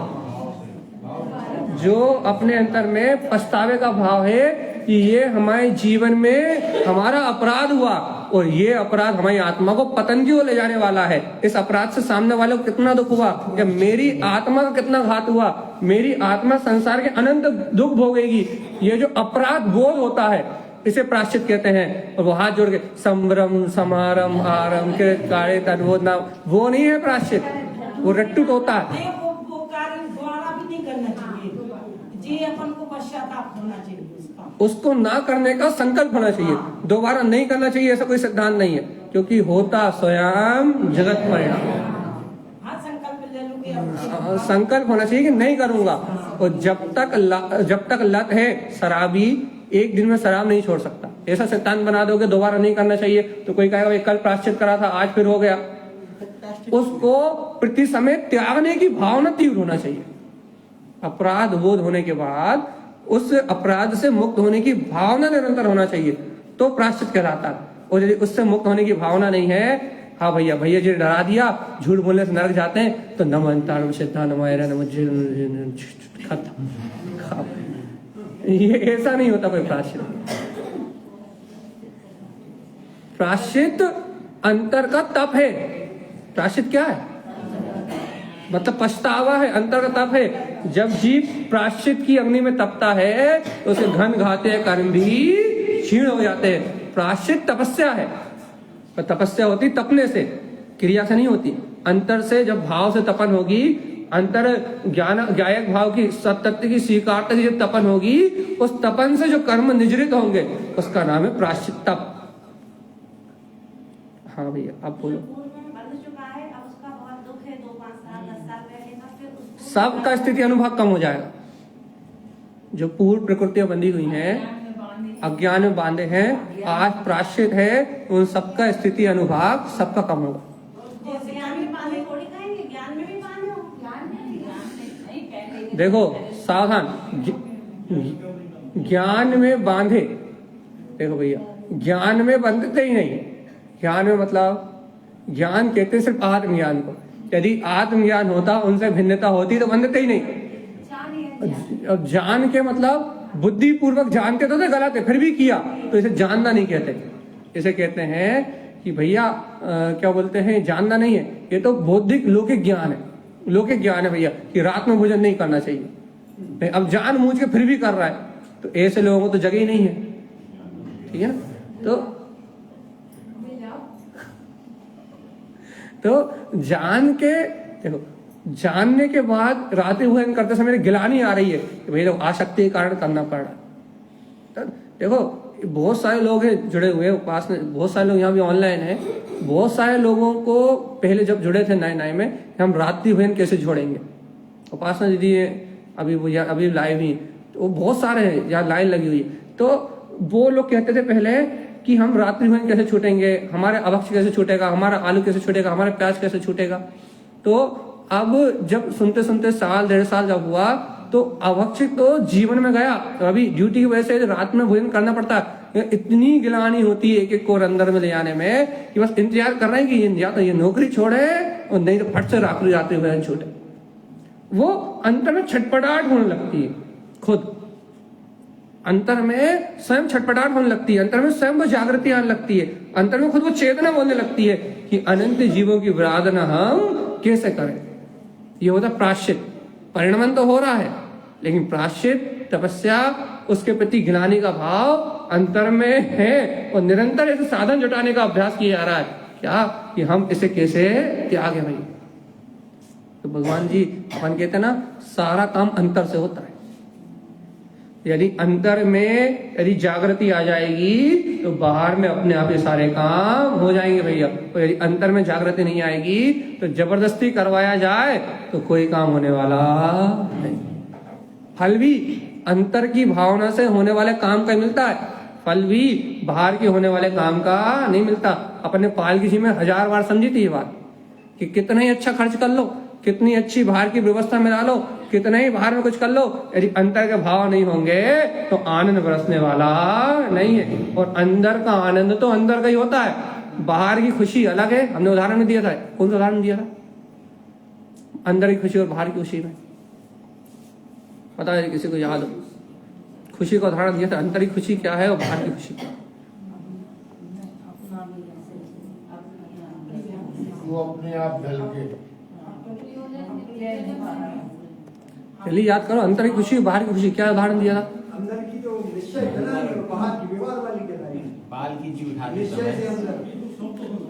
जो अपने अंतर में पछतावे का भाव है कि ये हमारे जीवन में हमारा अपराध हुआ और ये अपराध हमारी आत्मा को पतन की ओर ले जाने वाला है। इस अपराध से सामने वाले को कितना दुख हुआ, या मेरी आत्मा का कितना घात हुआ, मेरी आत्मा संसार के अनंत दुख भोगेगी। ये जो अपराध बोध होता है इसे प्रायश्चित कहते हैं। और वो हाथ जोड़ के संभ्रम समारम आरम के कार्य तनवोदना, वो नहीं है प्रायश्चित, वो रट्टुट होता है। वो कार्य दोबारा भी नहीं करना चाहिए, जी अपन को पश्चाताप होना चाहिए उसको ना करने का संकल्प होना चाहिए, दोबारा नहीं करना चाहिए ऐसा कोई सिद्धांत नहीं है, क्योंकि होता स्वयं जगत परिणाम। संकल्प होना चाहिए कि नहीं करूंगा। और जब तक लत है शराबी एक दिन में शराब नहीं छोड़ सकता। ऐसा सिद्धांत बना दोगे दोबारा नहीं करना चाहिए तो कोई कहेगा कल प्रायश्चित करा था आज फिर हो गया। उसको प्रति समय त्यागने की भावना तीव्र होना चाहिए। अपराध बोध होने के बाद उस अपराध से मुक्त होने की भावना निरंतर होना चाहिए तो प्रायश्चित कहलाता है। और यदि उससे मुक्त होने की भावना नहीं है, हाँ भैया जी डरा दिया, झूठ बोलने से नरक जाते हैं, तो नमन सिद्धांत खत्म। ये ऐसा नहीं होता कोई प्रायश्चित। प्रायश्चित अंतर का तप है। प्रायश्चित क्या है? मतलब पछतावा है, अंतर का तप है। जब जीव प्रायश्चित की अग्नि में तपता है तो उसे घन घाते कर्म भी क्षीण हो जाते हैं। प्रायश्चित तपस्या है, पर तपस्या होती तपने से, क्रिया से नहीं होती। अंतर से जब भाव से तपन होगी, अंतर ज्ञान ज्ञायक भाव की सत्य की स्वीकारता की जब तपन होगी, उस तपन से जो कर्म निजृत होंगे उसका नाम है प्रायश्चित तप। हाँ भैया आप बोलो। सबका स्थिति अनुभव कम हो जाएगा। जो पूर्व प्रकृतियां बंधी हुई हैं, अज्ञान में बांधे हैं, आज प्रायश्चित है, उन सबका स्थिति अनुभव सबका कम होगा। देखो सावधान, ज्ञान में बांधे, देखो भैया ज्ञान में बंधते ही नहीं। ज्ञान में मतलब ज्ञान कहते सिर्फ आत्मज्ञान को। यदि आत्मज्ञान होता, उनसे भिन्नता होती तो बंधते ही नहीं। अब जान के मतलब बुद्धि पूर्वक जानते तो थे गलत है, फिर भी किया तो इसे जानना नहीं कहते। इसे कहते हैं कि भैया क्या बोलते हैं, जानना नहीं है, ये तो बौद्धिक लौकिक ज्ञान है। लौकिक ज्ञान है भैया कि रात में भोजन नहीं करना चाहिए। अब जान बूझ के फिर भी कर रहा है, तो ऐसे लोगों को तो जगह ही नहीं है। ठीक है ना? तो जान के देखो, जानने के बाद रात्रि भोजन करते समय गिलानी आ रही है कि भैया आसक्ति के कारण करना पड़ रहा है। देखो बहुत सारे लोग हैं जुड़े हुए उपास में, बहुत सारे लोग यहाँ भी ऑनलाइन हैं। बहुत सारे लोगों को पहले जब जुड़े थे नए में, हम रात्रि भोजन कैसे छोड़ेंगे, उपासना दीदी है अभी लाइव ही, तो बहुत सारे हैं यहाँ लाइन लगी हुई। तो वो लोग कहते थे पहले कि हम रात्रि भोजन कैसे छूटेंगे, हमारे अभक्ष कैसे छूटेगा, हमारा आलू कैसे छूटेगा, हमारा प्याज कैसे छूटेगा। तो अब जब सुनते सुनते साल 1.5 साल जब हुआ तो अभक्ष तो जीवन में गया। तो अभी ड्यूटी की वजह से रात में भोजन करना पड़ता है। इतनी गिलानी होती है एक कोर अंदर में ले जाने में कि बस इंतजार कर रहे हैं कि या तो ये नौकरी छोड़े और नहीं तो फट से रात्रि भोजन छूटे। वो अंतर में छटपटाहट होने लगती है, खुद अंतर में स्वयं छटपटाहट होने लगती है, अंतर में स्वयं को जागृति आने लगती है, अंतर में खुद को चेतना बोलने लगती है कि अनंत जीवों की विराधना हम कैसे करें। ये होता प्रायश्चित। परिणमन तो हो रहा है, लेकिन प्रायश्चित तपस्या, उसके प्रति गिलानी का भाव अंतर में है और निरंतर ऐसे साधन जुटाने का अभ्यास किया जा रहा है। क्या कि हम इसे कैसे त्यागे भाई। तो भगवान जी अपन कहते हैं ना, सारा काम अंतर से होता है। यदि अंतर में यदि जागृति आ जाएगी तो बाहर में अपने आप ये सारे काम हो जाएंगे भैया। और यदि अंतर में जागृति नहीं आएगी तो जबरदस्ती करवाया जाए तो कोई काम होने वाला नहीं। फल भी अंतर की भावना से होने वाले काम का मिलता है, फल भी बाहर के होने वाले काम का नहीं मिलता। अपने पाल किसी में 1000 बार समझी थी ये बात कि कितना ही अच्छा खर्च कर लो, कितनी अच्छी बाहर की व्यवस्था में डालो, कितना ही बाहर में कुछ कर लो, यदि अंतर के भाव नहीं होंगे तो आनंद बरसने वाला नहीं है। और अंदर का आनंद तो अंदर का ही होता है, बाहर की खुशी अलग है, हमने उदाहरण में दिया था, कौन सा उदाहरण दिया था अंदर की खुशी और बाहर की खुशी में, पता है किसी को याद हो? खुशी का उदाहरण दिया था, अंदर की खुशी क्या है और बाहर की खुशी क्या है? वो अपने आप ढल के चलिए याद करो, अंदर की खुशी बाहर की खुशी, क्या उदाहरण दिया था? अंदर की तो निश्चय कहलाई और बाहर की व्यवहार वाली कहलाई। बाल की जी उठाते निश्चय से समय, अंदर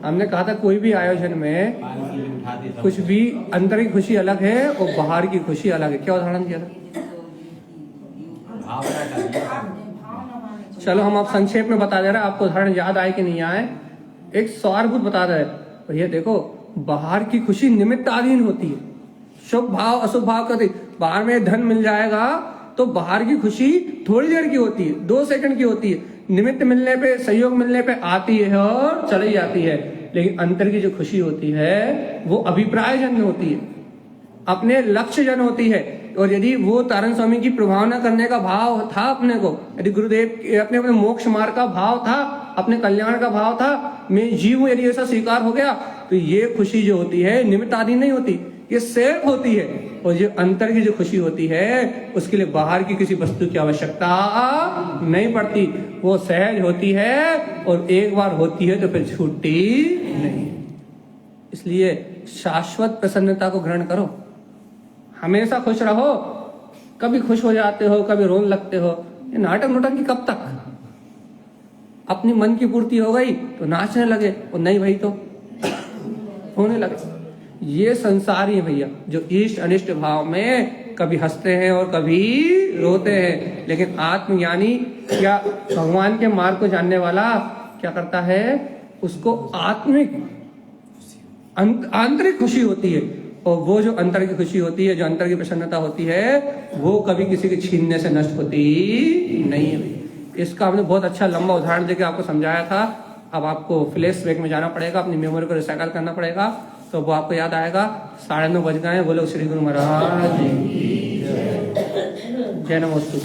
हमने कहा था कोई भी आयोजन में बाल की जी उठाते समय कुछ भी अंदर की खुशी अलग है और बाहर की खुशी अलग है, क्या उदाहरण दिया था? भावना का दिया। चलो हम आप संक्षेप में बता दे रहे हैं, आपको उदाहरण याद आए कि नहीं आए। एक स्वारभूत बता रहे भैया, देखो बाहर की खुशी निमित्ताधीन होती है, शुभ भाव अशुभ भाव का, बाहर में धन मिल जाएगा तो बाहर की खुशी थोड़ी देर की होती है, 2 सेकंड की होती है, निमित्त मिलने पे सहयोग मिलने पे आती है और चली जाती है। लेकिन अंतर की जो खुशी होती है वो अभिप्राय जन्य होती है, अपने लक्ष्य जन होती है। और यदि वो तारण स्वामी की प्रभावना करने का भाव था अपने को, यदि गुरुदेव अपने अपने मोक्ष मार्ग का भाव था, अपने कल्याण का भाव था, मैं जीव हूं, यदि ऐसा स्वीकार हो गया तो ये खुशी जो होती है निमित्त आदि नहीं होती, ये सेल्फ होती है। और जो अंतर की जो खुशी होती है उसके लिए बाहर की किसी वस्तु की आवश्यकता नहीं पड़ती, वो सहज होती है और एक बार होती है तो फिर छूटती नहीं। इसलिए शाश्वत प्रसन्नता को ग्रहण करो, हमेशा खुश रहो। कभी खुश हो जाते हो, कभी रोने लगते हो, ये नाटक नोटंकी कब तक? अपनी मन की पूर्ति हो गई तो नाचने लगे, और नहीं भाई तो होने लगे। ये संसारी है भैया, जो इष्ट अनिष्ट भाव में कभी हंसते हैं और कभी रोते हैं। लेकिन आत्मज्ञानी या भगवान के मार्ग को जानने वाला क्या करता है, उसको आत्मिक आंतरिक खुशी होती है। और वो जो अंतर की खुशी होती है, जो अंतर की प्रसन्नता होती है, वो कभी किसी के छीनने से नष्ट होती नहीं है। इसका हमने बहुत अच्छा लंबा उदाहरण देकर आपको समझाया था। अब आपको फ्लैशबैक में जाना पड़ेगा, अपनी मेमोरी को रिसाइकल करना पड़ेगा, तो वो आपको याद आएगा। 9:30 बज गए, बोलो श्री गुरु महाराज जय नमोस्तु।